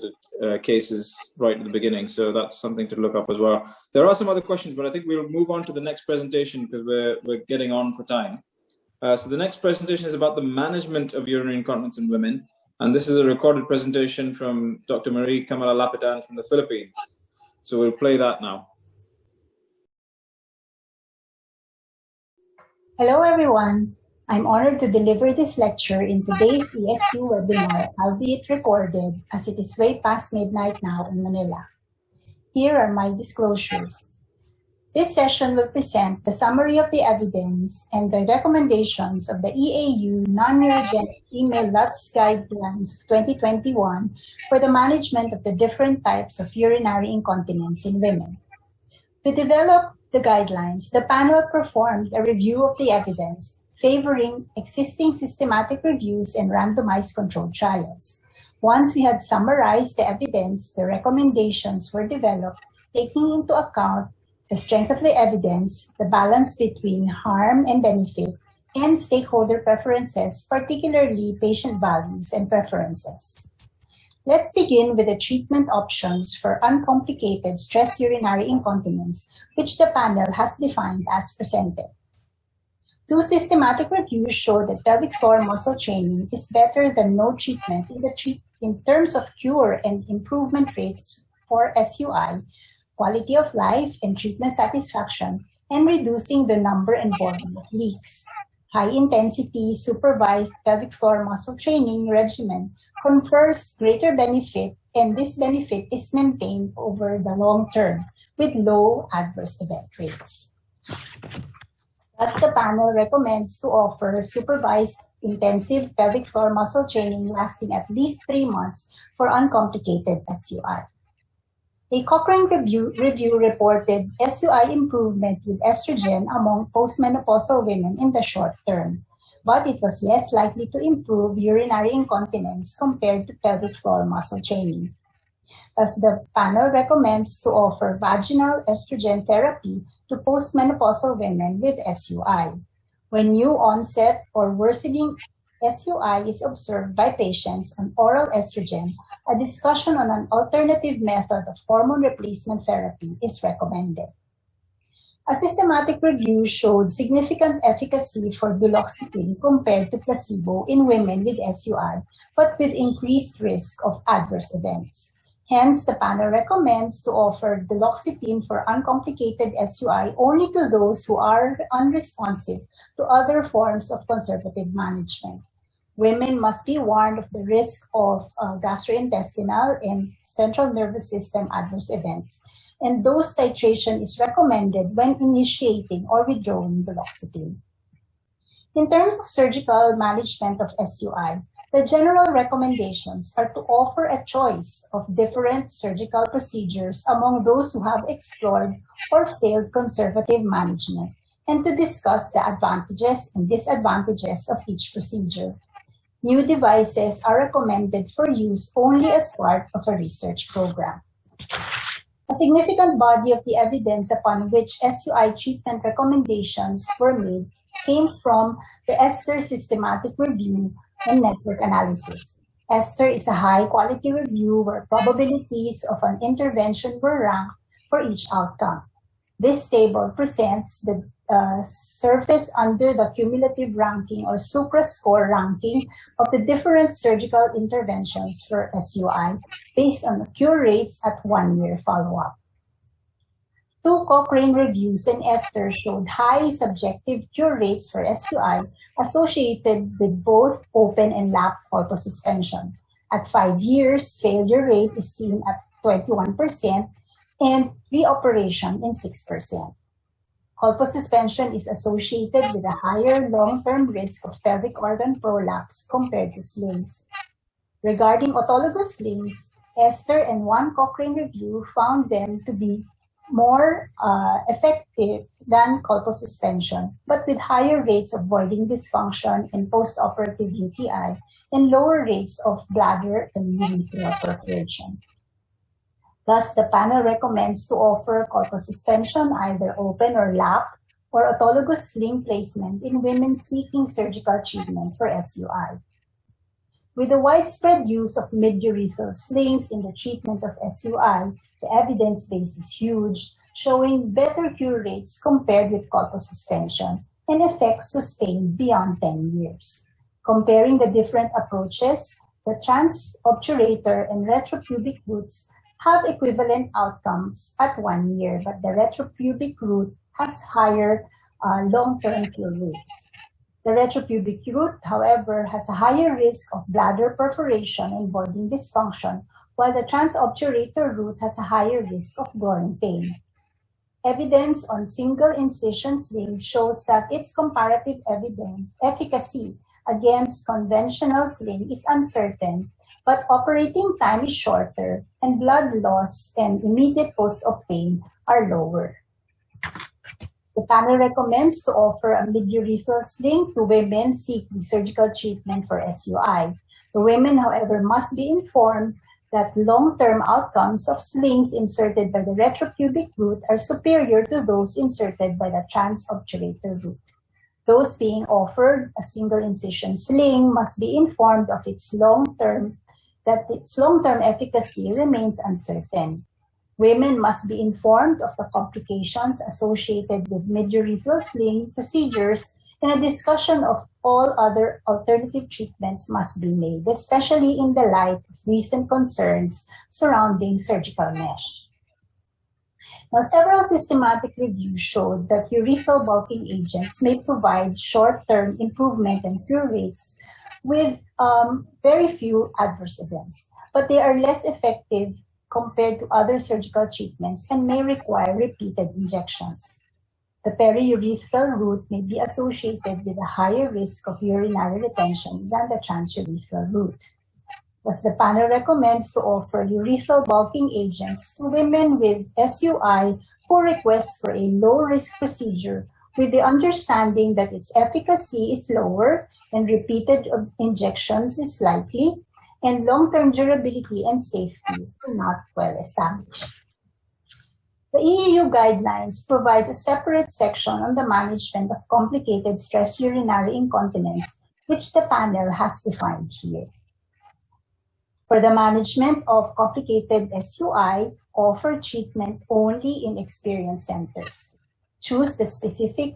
cases right at the beginning. So that's something to look up as well. There are some other questions, but I think we'll move on to the next presentation because we're getting on for time. So the next presentation is about the management of urinary incontinence in women. And this is a recorded presentation from Dr. Marie Kamala Lapitan from the Philippines. So we'll play that now. Hello, everyone. I'm honored to deliver this lecture in today's ESU webinar, albeit recorded, as it is way past midnight now in Manila. Here are my disclosures. This session will present the summary of the evidence and the recommendations of the EAU Non-Neurogenic Female LUTS Guidelines of 2021 for the management of the different types of urinary incontinence in women. To develop the guidelines, the panel performed a review of the evidence favoring existing systematic reviews and randomized controlled trials. Once we had summarized the evidence, the recommendations were developed taking into account the strength of the evidence, the balance between harm and benefit, and stakeholder preferences, particularly patient values and preferences. Let's begin with the treatment options for uncomplicated stress urinary incontinence, which the panel has defined as presented. Two systematic reviews show that pelvic floor muscle training is better than no treatment in terms of cure and improvement rates for SUI, quality of life and treatment satisfaction, and reducing the number and volume of leaks. High-intensity supervised pelvic floor muscle training regimen confers greater benefit, and this benefit is maintained over the long term with low adverse event rates. Thus, the panel recommends to offer supervised intensive pelvic floor muscle training lasting at least 3 months for uncomplicated SUI. A Cochrane review reported SUI improvement with estrogen among postmenopausal women in the short term, but it was less likely to improve urinary incontinence compared to pelvic floor muscle training. Thus, the panel recommends to offer vaginal estrogen therapy to postmenopausal women with SUI. When new onset or worsening SUI is observed by patients on oral estrogen, a discussion on an alternative method of hormone replacement therapy is recommended. A systematic review showed significant efficacy for duloxetine compared to placebo in women with SUI, but with increased risk of adverse events. Hence, the panel recommends to offer duloxetine for uncomplicated SUI only to those who are unresponsive to other forms of conservative management. Women must be warned of the risk of gastrointestinal and central nervous system adverse events, and dose titration is recommended when initiating or withdrawing duloxetine. In terms of surgical management of SUI, the general recommendations are to offer a choice of different surgical procedures among those who have explored or failed conservative management, and to discuss the advantages and disadvantages of each procedure. New devices are recommended for use only as part of a research program. A significant body of the evidence upon which SUI treatment recommendations were made came from the ESTER systematic review and network analysis. ESTER is a high-quality review where probabilities of an intervention were ranked for each outcome. This table presents the surface under the cumulative ranking or supra-score ranking of the different surgical interventions for SUI based on the cure rates at 1-year follow-up. Two Cochrane reviews in ESTER showed high subjective cure rates for SUI associated with both open and lap colposuspension. At 5 years, failure rate is seen at 21% and reoperation in 6%. Colposuspension is associated with a higher long-term risk of pelvic organ prolapse compared to slings. Regarding autologous slings, ESTER and one Cochrane review found them to be more effective than colposuspension, but with higher rates of voiding dysfunction and postoperative UTI and lower rates of bladder and urethral perforation. Thus, the panel recommends to offer colposuspension, either open or lap, or autologous sling placement in women seeking surgical treatment for SUI. With the widespread use of mid-urethral slings in the treatment of SUI, the evidence base is huge, showing better cure rates compared with colposuspension and effects sustained beyond 10 years. Comparing the different approaches, the transobturator and retropubic routes have equivalent outcomes at 1 year, but the retropubic route has higher long-term cure rates. The retropubic route, however, has a higher risk of bladder perforation and voiding dysfunction, while the transobturator route has a higher risk of groin pain. Evidence on single incision slings shows that its comparative efficacy against conventional sling is uncertain, but operating time is shorter and blood loss and immediate post-op pain are lower. The panel recommends to offer a mid-urethral sling to women seeking surgical treatment for SUI. The women, however, must be informed that long-term outcomes of slings inserted by the retropubic root are superior to those inserted by the transobturator root. Those being offered a single incision sling must be informed of its long-term efficacy remains uncertain. Women must be informed of the complications associated with mid-urethral sling procedures, and a discussion of all other alternative treatments must be made, especially in the light of recent concerns surrounding surgical mesh. Now, several systematic reviews showed that urethral bulking agents may provide short-term improvement and cure rates with very few adverse events, but they are less effective compared to other surgical treatments and may require repeated injections. The periurethral route may be associated with a higher risk of urinary retention than the transurethral route. Thus, the panel recommends to offer urethral bulking agents to women with SUI who request for a low-risk procedure with the understanding that its efficacy is lower and repeated injections is likely, and long-term durability and safety are not well established. The EAU guidelines provides a separate section on the management of complicated stress urinary incontinence, which the panel has defined here. For the management of complicated SUI, offer treatment only in experienced centers. Choose the specific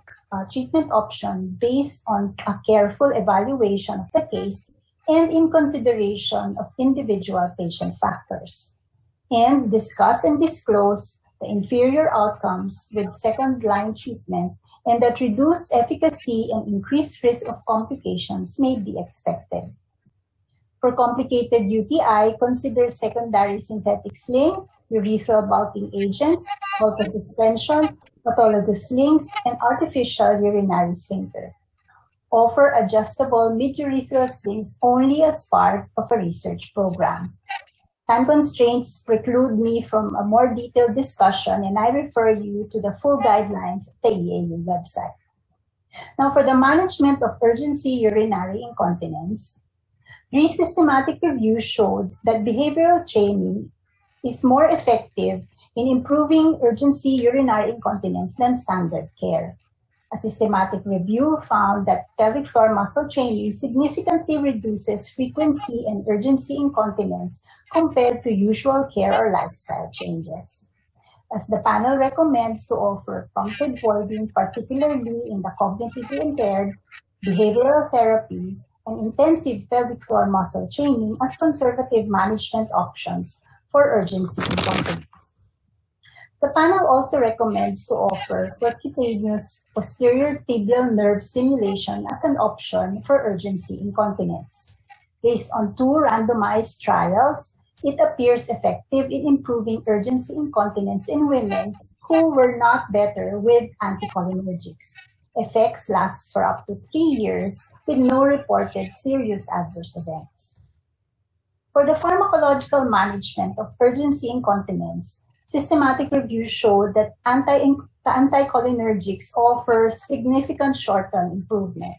treatment option based on a careful evaluation of the case and in consideration of individual patient factors. And discuss and disclose the inferior outcomes with second-line treatment and that reduced efficacy and increased risk of complications may be expected. For complicated UTI, consider secondary synthetic sling, urethral bulking agents, suspension, autologous slings, and artificial urinary sphincter. Offer adjustable mid-urethral slings only as part of a research program. Time constraints preclude me from a more detailed discussion, and I refer you to the full guidelines at the EAU website. Now, for the management of urgency urinary incontinence, 3 systematic reviews showed that behavioral training is more effective in improving urgency urinary incontinence than standard care. A systematic review found that pelvic floor muscle training significantly reduces frequency and urgency incontinence compared to usual care or lifestyle changes. As the panel recommends to offer prompted voiding, particularly in the cognitively impaired, behavioral therapy, and intensive pelvic floor muscle training as conservative management options for urgency incontinence. The panel also recommends to offer percutaneous posterior tibial nerve stimulation as an option for urgency incontinence. Based on 2 randomized trials, it appears effective in improving urgency incontinence in women who were not better with anticholinergics. Effects last for up to 3 years with no reported serious adverse events. For the pharmacological management of urgency incontinence, systematic reviews showed that anticholinergics offer significant short-term improvement.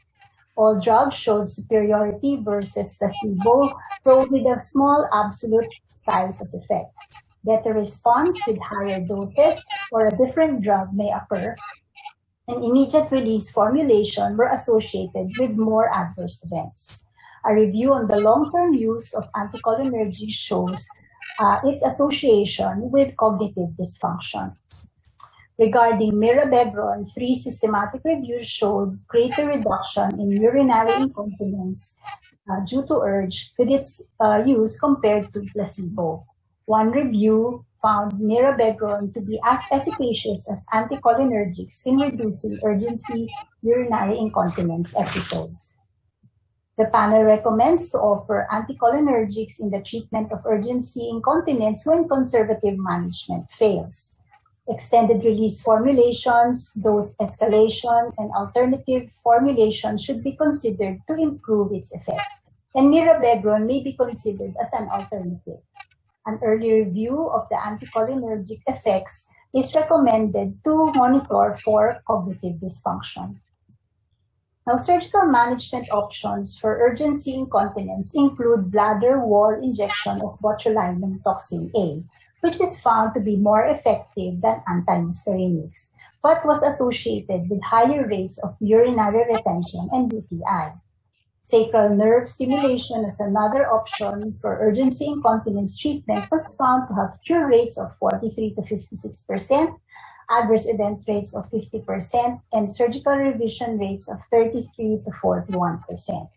All drugs showed superiority versus placebo, though with a small absolute size of effect. Better response with higher doses or a different drug may occur, and immediate release formulation were associated with more adverse events. A review on the long-term use of anticholinergics shows its association with cognitive dysfunction. Regarding mirabegron, 3 systematic reviews showed greater reduction in urinary incontinence due to urge with its use compared to placebo. One review found mirabegron to be as efficacious as anticholinergics in reducing urgency urinary incontinence episodes. The panel recommends to offer anticholinergics in the treatment of urgency incontinence when conservative management fails. Extended release formulations, dose escalation, and alternative formulations should be considered to improve its effects, and mirabegron may be considered as an alternative. An early review of the anticholinergic effects is recommended to monitor for cognitive dysfunction. Now, surgical management options for urgency incontinence include bladder wall injection of botulinum toxin A, which is found to be more effective than antimuscarinics, but was associated with higher rates of urinary retention and UTI. Sacral nerve stimulation as another option for urgency incontinence treatment was found to have cure rates of 43 to 56%, adverse event rates of 50%, and surgical revision rates of 33 to 41%.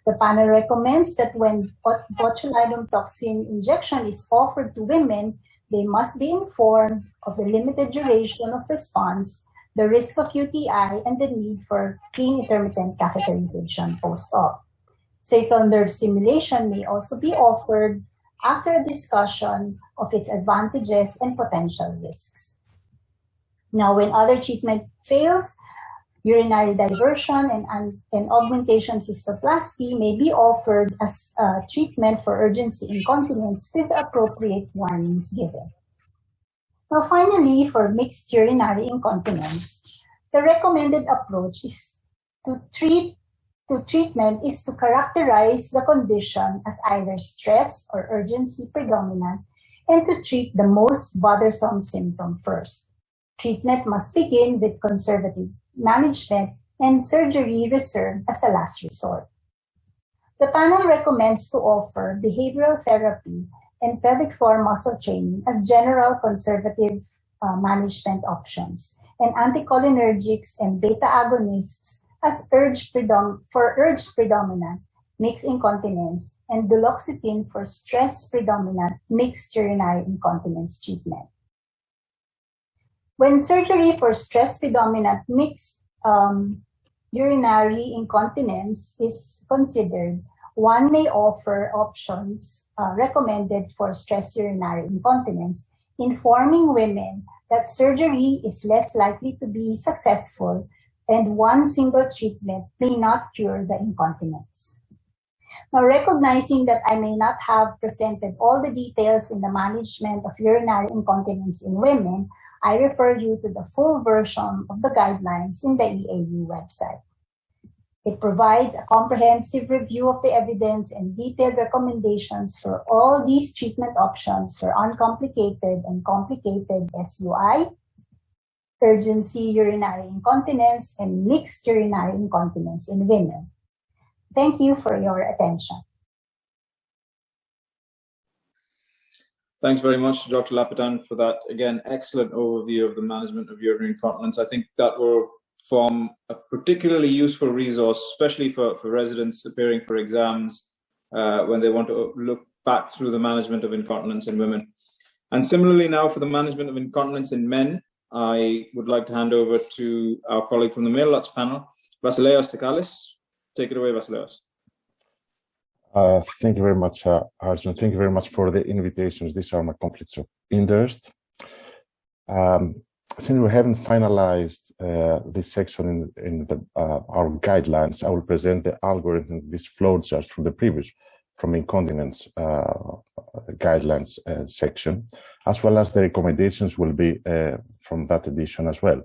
The panel recommends that when botulinum toxin injection is offered to women, they must be informed of the limited duration of response, the risk of UTI, and the need for clean intermittent catheterization post-op. Sacral nerve stimulation may also be offered after a discussion of its advantages and potential risks. Now, when other treatment fails, urinary diversion and augmentation cystoplasty may be offered as treatment for urgency incontinence with appropriate warnings given. Now, finally, for mixed urinary incontinence, the recommended approach is to treatment is to characterize the condition as either stress or urgency predominant and to treat the most bothersome symptom first. Treatment must begin with conservative management and surgery reserved as a last resort. The panel recommends to offer behavioral therapy and pelvic floor muscle training as general conservative management options, and anticholinergics and beta agonists as urge predominant mixed incontinence, and duloxetine for stress predominant mixed urinary incontinence treatment. When surgery for stress predominant mixed urinary incontinence is considered, one may offer options recommended for stress urinary incontinence, informing women that surgery is less likely to be successful and one single treatment may not cure the incontinence. Now, recognizing that I may not have presented all the details in the management of urinary incontinence in women, I refer you to the full version of the guidelines in the EAU website. It provides a comprehensive review of the evidence and detailed recommendations for all these treatment options for uncomplicated and complicated SUI, urgency urinary incontinence, and mixed urinary incontinence in women. Thank you for your attention. Thanks very much, Dr. Lapitan, for that, again, excellent overview of the management of urinary incontinence. I think that will form a particularly useful resource, especially for residents appearing for exams when they want to look back through the management of incontinence in women. And similarly now for the management of incontinence in men, I would like to hand over to our colleague from the Male LUTS panel, Vasileios Sakalis. Take it away, Vasileios. Thank you very much, Arjun. Thank you very much for the invitations. These are my conflicts of interest. Since we haven't finalized this section in our guidelines, I will present the algorithm, this flowchart from the previous, from incontinence guidelines section, as well as the recommendations will be from that edition as well.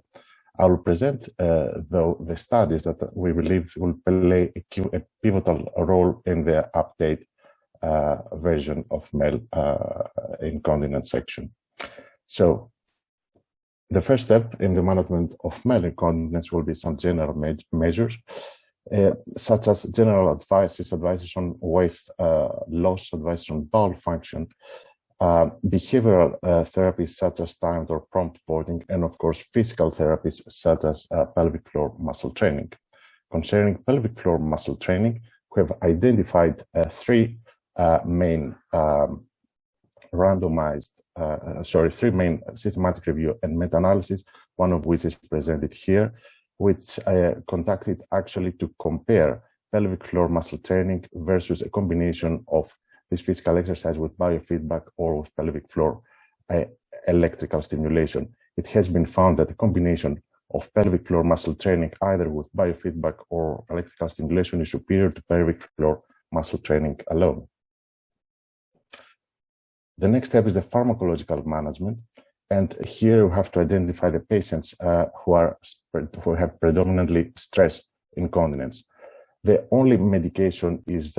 I will present the studies that we believe will play a pivotal role in the update version of male incontinence section. So the first step in the management of male incontinence will be some general measures, such as general advices on weight loss, advice on bowel function, behavioral therapies such as timed or prompt voiding, and of course physical therapies such as pelvic floor muscle training. Concerning pelvic floor muscle training, we have identified three main three main systematic review and meta-analysis, one of which is presented here, which conducted actually to compare pelvic floor muscle training versus a combination of this physical exercise with biofeedback or with pelvic floor electrical stimulation. It has been found that the combination of pelvic floor muscle training, either with biofeedback or electrical stimulation, is superior to pelvic floor muscle training alone. The next step is the pharmacological management. And here we have to identify the patients who have predominantly stress incontinence. The only medication is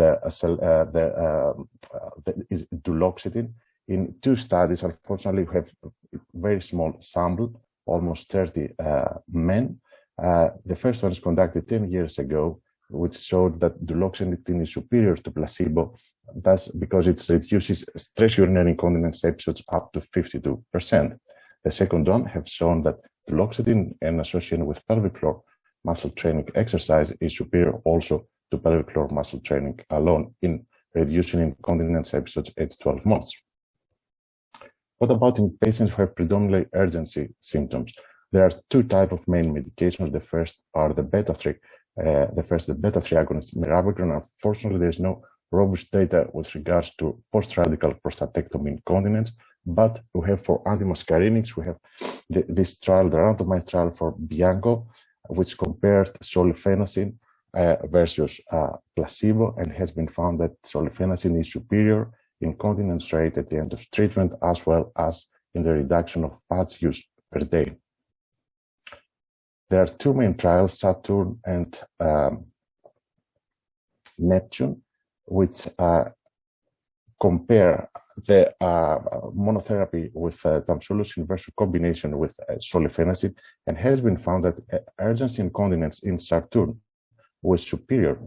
is duloxetine. In 2 studies, unfortunately, we have very small sample, almost 30 men. The first one was conducted 10 years ago, which showed that duloxetine is superior to placebo. That's because it reduces stress urinary incontinence episodes up to 52%. The second one have shown that duloxetine, and associated with pelvic floor muscle training exercise, is superior also to pelvic floor muscle training alone in reducing incontinence episodes at 12 months. What about in patients who have predominantly urgency symptoms? There are 2 types of main medications. The first are the beta-3. The beta-3 agonist, mirabegron. Unfortunately, there is no robust data with regards to post-radical prostatectomy incontinence, but we have for antimuscarinics, we have this trial, the randomized trial for Bianco, which compared solifenacin versus placebo, and has been found that solifenacin is superior incontinence rate at the end of treatment, as well as in the reduction of pads used per day. There are 2 main trials, Saturn and Neptune, which compare the monotherapy with tamsulosin versus combination with solifenacin, and has been found that urgency incontinence in Saturn was superior,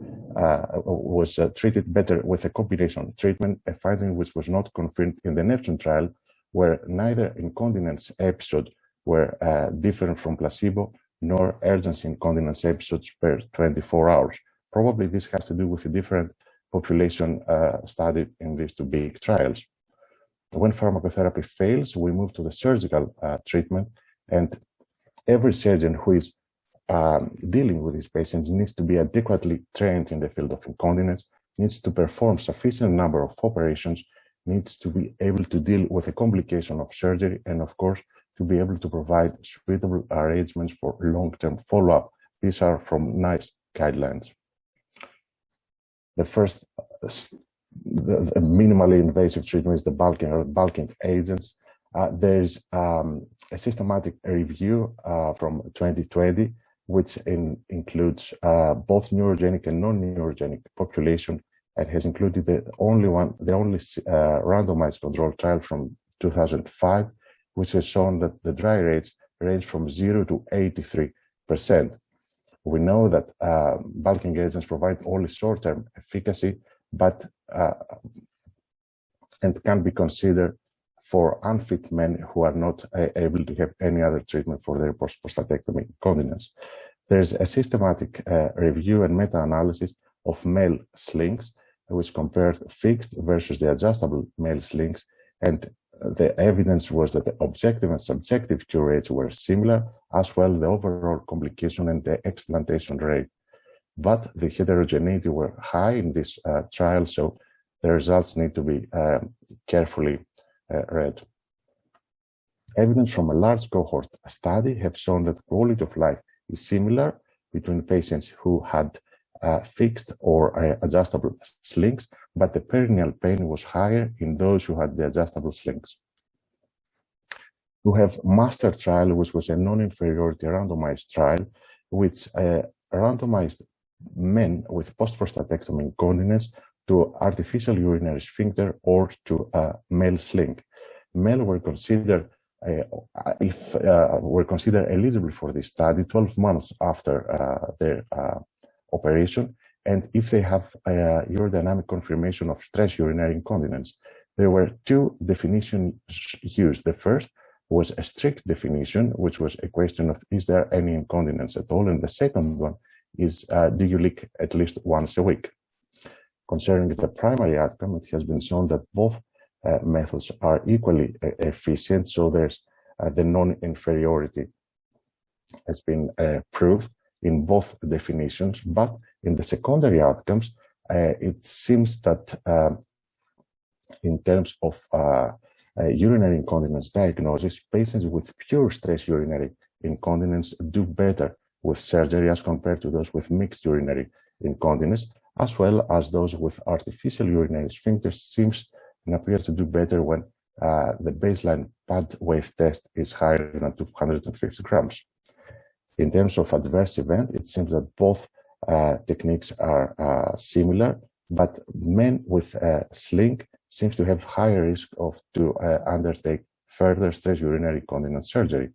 was treated better with a combination treatment, a finding which was not confirmed in the Neptune trial, where neither incontinence episodes were different from placebo, nor urgency incontinence episodes per 24 hours. Probably this has to do with a different population studied in these 2 big trials. When pharmacotherapy fails, we move to the surgical treatment, and every surgeon who is dealing with these patients needs to be adequately trained in the field of incontinence, needs to perform sufficient number of operations, needs to be able to deal with the complication of surgery, and of course, to be able to provide suitable arrangements for long-term follow-up. These are from NICE guidelines. The first, the minimally invasive treatment is the bulking agents. There's a systematic review from 2020, which includes both neurogenic and non-neurogenic population, and has included the only randomized controlled trial from 2005, which has shown that the dry rates range from 0 to 83%. We know that bulking agents provide only short-term efficacy, but and can be considered for unfit men who are not able to have any other treatment for their post-prostatectomy incontinence. There's a systematic review and meta-analysis of male slings, which compared fixed versus the adjustable male slings, and the evidence was that the objective and subjective cure rates were similar, as well the overall complication and the explantation rate. But the heterogeneity were high in this trial, so the results need to be carefully read. Evidence from a large cohort study have shown that quality of life is similar between patients who had fixed or adjustable slings, but the perineal pain was higher in those who had the adjustable slings. We have MASTER trial, which was a non-inferiority randomized trial, which randomized men with post-prostatectomy incontinence to artificial urinary sphincter or to male sling. Male were considered eligible for this study 12 months after their operation, and if they have urodynamic confirmation of stress urinary incontinence. There were 2 definitions used. The first was a strict definition, which was a question of, is there any incontinence at all? And the second one is, do you leak at least once a week? Concerning the primary outcome, it has been shown that both methods are equally efficient, so there's the non-inferiority has been proved in both definitions, but in the secondary outcomes, it seems that in terms of urinary incontinence diagnosis, patients with pure stress urinary incontinence do better with surgery as compared to those with mixed urinary incontinence, as well as those with artificial urinary sphincters seems and appears to do better when the baseline pad weight test is higher than 250 grams. In terms of adverse event, it seems that both techniques are similar, but men with sling seems to have higher risk to undertake further stress urinary incontinence surgery.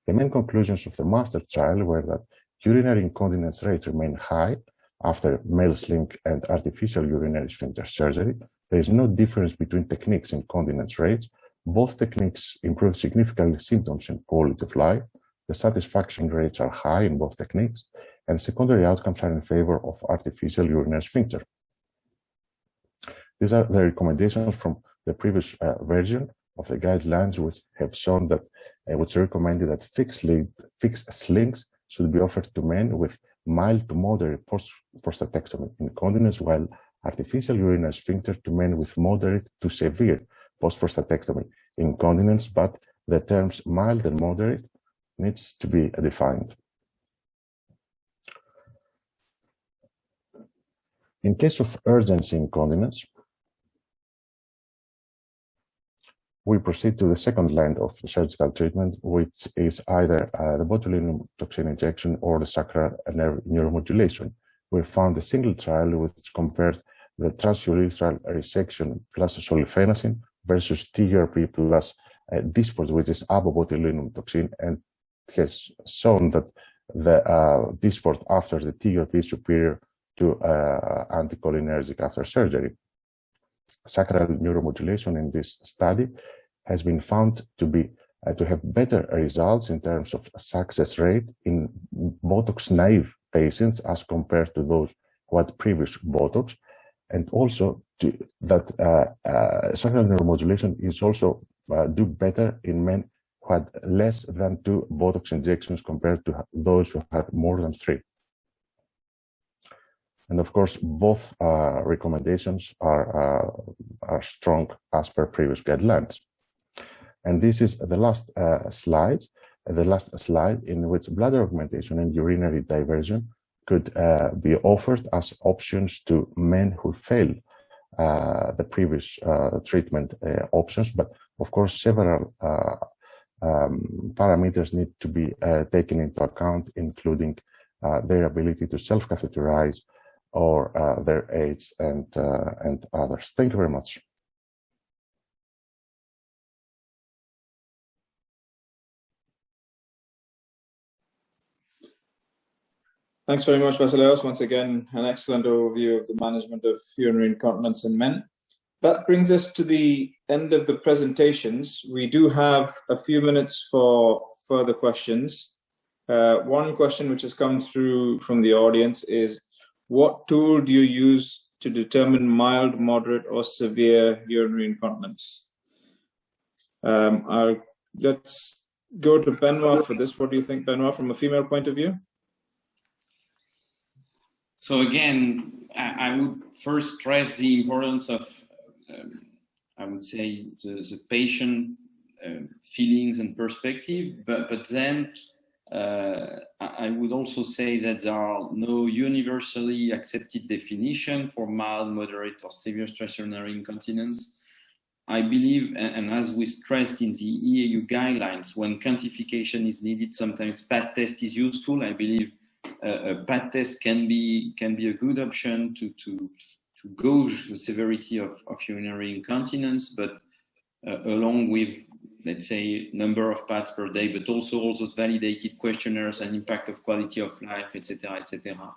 The main conclusions of the master trial were that urinary incontinence rates remain high after male sling and artificial urinary sphincter surgery. There is no difference between techniques in incontinence rates. Both techniques improve significantly symptoms and quality of life. The satisfaction rates are high in both techniques, and secondary outcomes are in favor of artificial urinary sphincter. These are the recommendations from the previous version of the guidelines, which have shown that which recommended that fixed slings should be offered to men with mild to moderate post-prostatectomy incontinence, while artificial urinary sphincter to men with moderate to severe post-prostatectomy incontinence, but the terms mild and moderate needs to be defined. In case of urgency incontinence, we proceed to the second line of surgical treatment, which is either the botulinum toxin injection or the sacral nerve neuromodulation. We found a single trial which compared the transurethral resection plus solifenacin versus TURP plus Dysport, which is abobotulinum toxin, and has shown that the Dysport after the TURP is superior to anticholinergic after surgery. Sacral neuromodulation in this study has been found to be to have better results in terms of success rate in Botox naive patients as compared to those who had previous Botox, and also that sacral neuromodulation is also do better in men who had less than 2 Botox injections compared to those who had more than 3. And of course, both recommendations are strong as per previous guidelines. And this is the last slide in which bladder augmentation and urinary diversion could be offered as options to men who fail the previous treatment options. But of course, several parameters need to be taken into account, including their ability to self-catheterize or their age and others. Thank you very much. Thanks very much, Vasilios. Once again, an excellent overview of the management of urinary incontinence in men. That brings us to the end of the presentations. We do have a few minutes for further questions. One question which has come through from the audience is, what tool do you use to determine mild, moderate, or severe urinary incontinence? Let's go to Benoit for this. What do you think, Benoit, from a female point of view? So again, I would first stress the importance of, I would say, the patient feelings and perspective, but then I would also say that there are no universally accepted definition for mild, moderate, or severe stress urinary incontinence. I believe, and as we stressed in the EAU guidelines, when quantification is needed, sometimes PAD test is useful. I believe a PAD test can be a good option to gauge the severity of urinary incontinence, but along with, let's say, number of pads per day, but also all those validated questionnaires and impact of quality of life, etc., etc.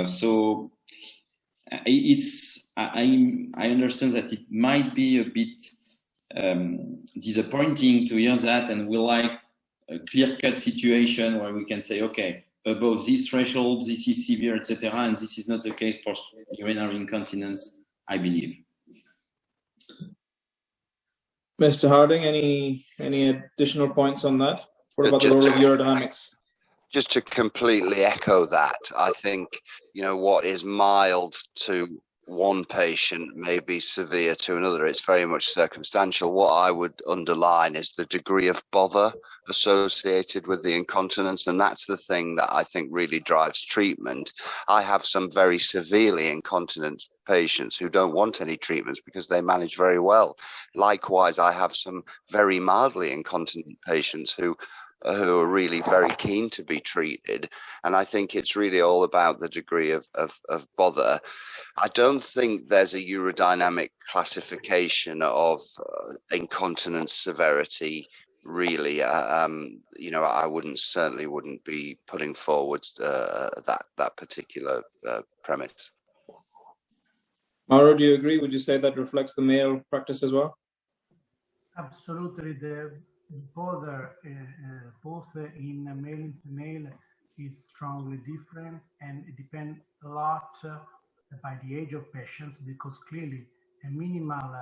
So I understand that it might be a bit disappointing to hear that, and we like a clear-cut situation where we can say, okay, above these thresholds, this is severe, etc., and this is not the case for urinary incontinence, I believe. Mr. Harding, any additional points on that? What about the role of urodynamics? Just to completely echo that, I think, what is mild to one patient may be severe to another. It's very much circumstantial. What I would underline is the degree of bother associated with the incontinence, and that's the thing that I think really drives treatment. I have some very severely incontinent patients who don't want any treatments because they manage very well. Likewise, I have some very mildly incontinent patients who are really very keen to be treated. And I think it's really all about the degree of bother. I don't think there's a urodynamic classification of incontinence severity, really. You know, I certainly wouldn't be putting forward that particular premise. Mauro, do you agree? Would you say that reflects the male practice as well? Absolutely. The bother, both in male and female, is strongly different, and it depends a lot by the age of patients, because clearly a minimal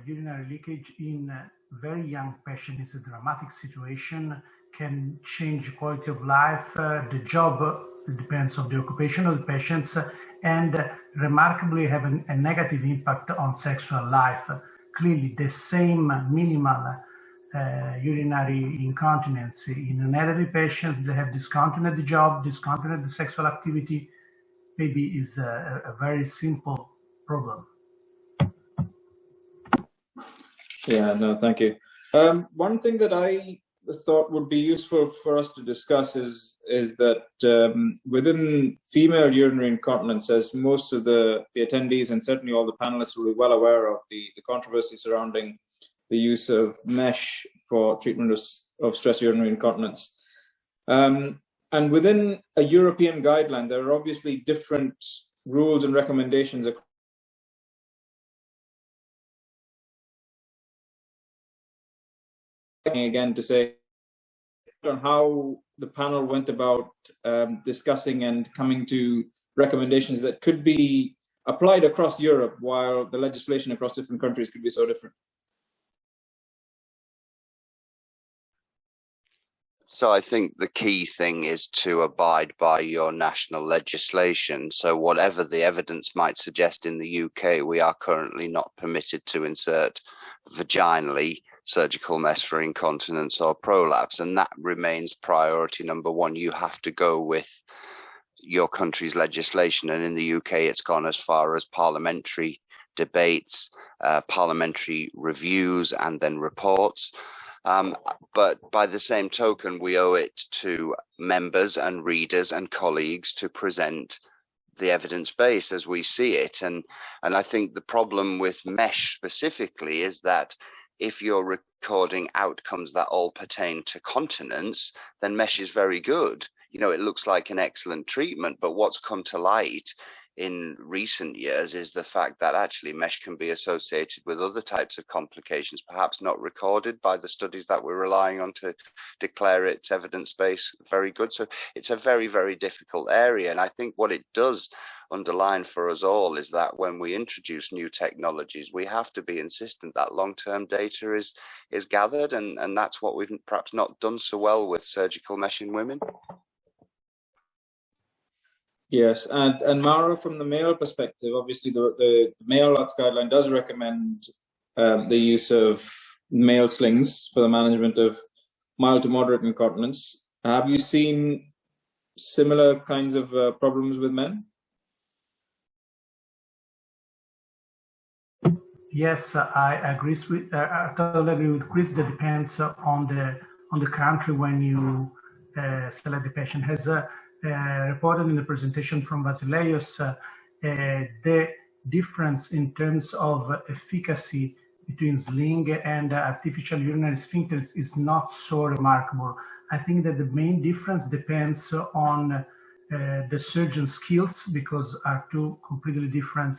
urinary leakage in very young patient is a dramatic situation, can change quality of life, the job, it depends on the occupation of the patients, and remarkably have a negative impact on sexual life. Clearly the same minimal urinary incontinence in an elderly patients that have discontinued the job, discontinued the sexual activity, maybe is a very simple problem. Yeah, no, thank you. One thing that I thought would be useful for us to discuss is that within female urinary incontinence, as most of the attendees and certainly all the panelists will be well aware of the controversy surrounding the use of mesh for treatment of stress urinary incontinence. And within a European guideline, there are obviously different rules and recommendations. Again, to say on how the panel went about discussing and coming to recommendations that could be applied across Europe, while the legislation across different countries could be so different. So I think the key thing is to abide by your national legislation. So whatever the evidence might suggest in the UK, we are currently not permitted to insert vaginally surgical mesh for incontinence or prolapse, and that remains priority number one. You have to go with your country's legislation, and in the UK it's gone as far as parliamentary debates, parliamentary reviews, and then reports. But by the same token, we owe it to members and readers and colleagues to present the evidence base as we see it. And I think the problem with mesh specifically is that if you're recording outcomes that all pertain to continence, then mesh is very good. You know, it looks like an excellent treatment, but what's come to light in recent years is the fact that actually mesh can be associated with other types of complications, perhaps not recorded by the studies that we're relying on to declare its evidence base very good. So it's a very, very difficult area. And I think what it does underline for us all is that when we introduce new technologies, we have to be insistent that long-term data is gathered, and that's what we've perhaps not done so well with surgical mesh in women. Yes, and Mauro, from the male perspective, obviously the male LUTS guideline does recommend the use of male slings for the management of mild to moderate incontinence. Have you seen similar kinds of problems with men? Yes, I totally agree with Chris. That depends on the country when you select the patient. As reported in the presentation from Basileios, the difference in terms of efficacy between sling and artificial urinary sphincters is not so remarkable. I think that the main difference depends on the surgeon's skills, because are two completely different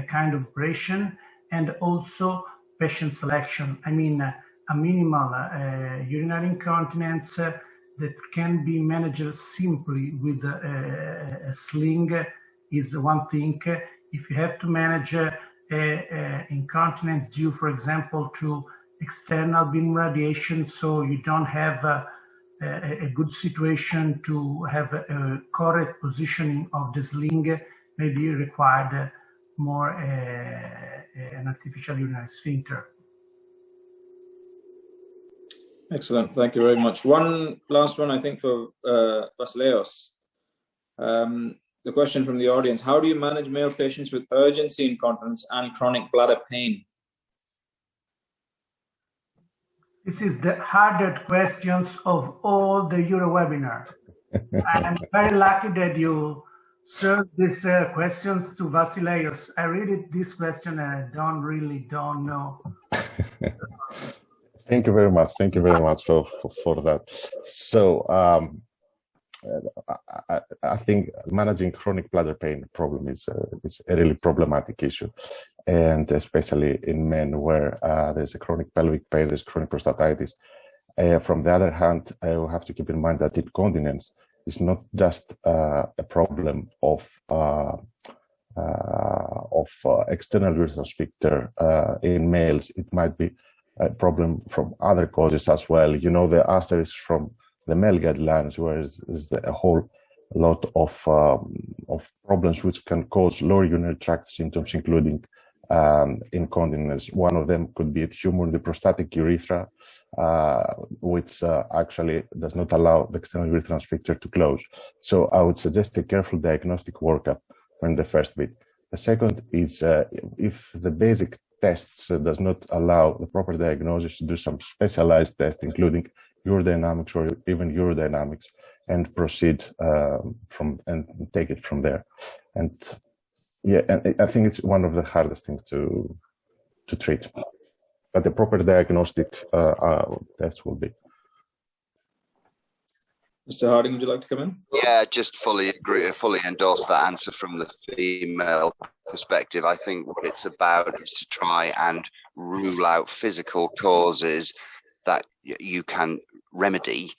kind of operation, and also patient selection. I mean, a minimal urinary incontinence that can be managed simply with a sling is one thing. If you have to manage incontinence due, for example, to external beam radiation, so you don't have a good situation to have a correct positioning of the sling, maybe required more an artificial urinary sphincter. Excellent. Thank you very much. One last one, I think, for Vasileios. The question from the audience: how do you manage male patients with urgency incontinence and chronic bladder pain? This is the hardest questions of all the EuroWebinar. I'm very lucky that you served these questions to Vasileios. I read this question and I don't know. Thank you very much. Thank you very much for that. So I think managing chronic bladder pain problem is a really problematic issue, and especially in men where there's a chronic pelvic pain, there's chronic prostatitis. From the other hand, I will have to keep in mind that incontinence is not just a problem of external urethral sphincter in males. It might be a problem from other causes as well. You know, the asterisk from the male guidelines, where is a whole lot of problems which can cause lower urinary tract symptoms, including incontinence. One of them could be a tumor in the prostatic urethra, which actually does not allow the external urethral sphincter to close. So I would suggest a careful diagnostic workup in the first bit. The second is if the basic tests does not allow the proper diagnosis, to do some specialized tests, including urodynamics or even urodynamics, and proceed and take it from there. And yeah, and I think it's one of the hardest things to treat, but the proper diagnostic test will be. Mr. Harding, would you like to come in? Yeah, just fully agree, fully endorse that answer from the female perspective. I think what it's about is to try and rule out physical causes that you can remedy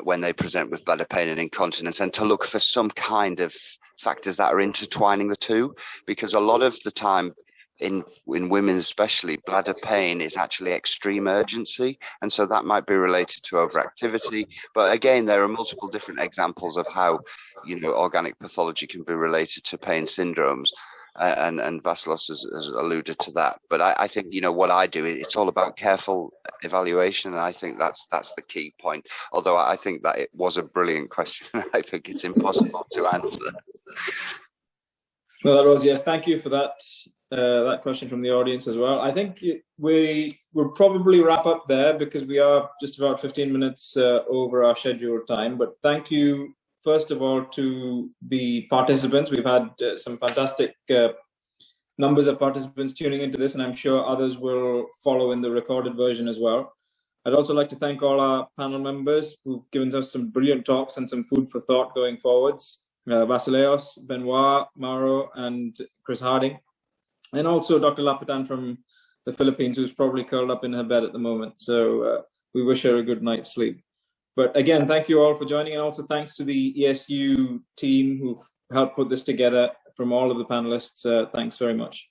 when they present with bladder pain and incontinence, and to look for some kind of factors that are intertwining the two, because a lot of the time in women especially, bladder pain is actually extreme urgency, and so that might be related to overactivity. But again, there are multiple different examples of how, you know, organic pathology can be related to pain syndromes, and Vasileios has alluded to that. But I think, you know, what I do, it's all about careful evaluation, and I think that's the key point. Although I think that it was a brilliant question, I think it's impossible to answer. Well, that was, yes. Thank you for that. That question from the audience as well. I think we will probably wrap up there because we are just about 15 minutes over our scheduled time. But thank you, first of all, to the participants. We've had some fantastic numbers of participants tuning into this, and I'm sure others will follow in the recorded version as well. I'd also like to thank all our panel members who've given us some brilliant talks and some food for thought going forwards. Vasileios, Benoit, Mauro, and Chris Harding. And also Dr. Lapitan from the Philippines, who's probably curled up in her bed at the moment. So we wish her a good night's sleep. But again, thank you all for joining. And also thanks to the ESU team who've helped put this together. From all of the panelists, thanks very much.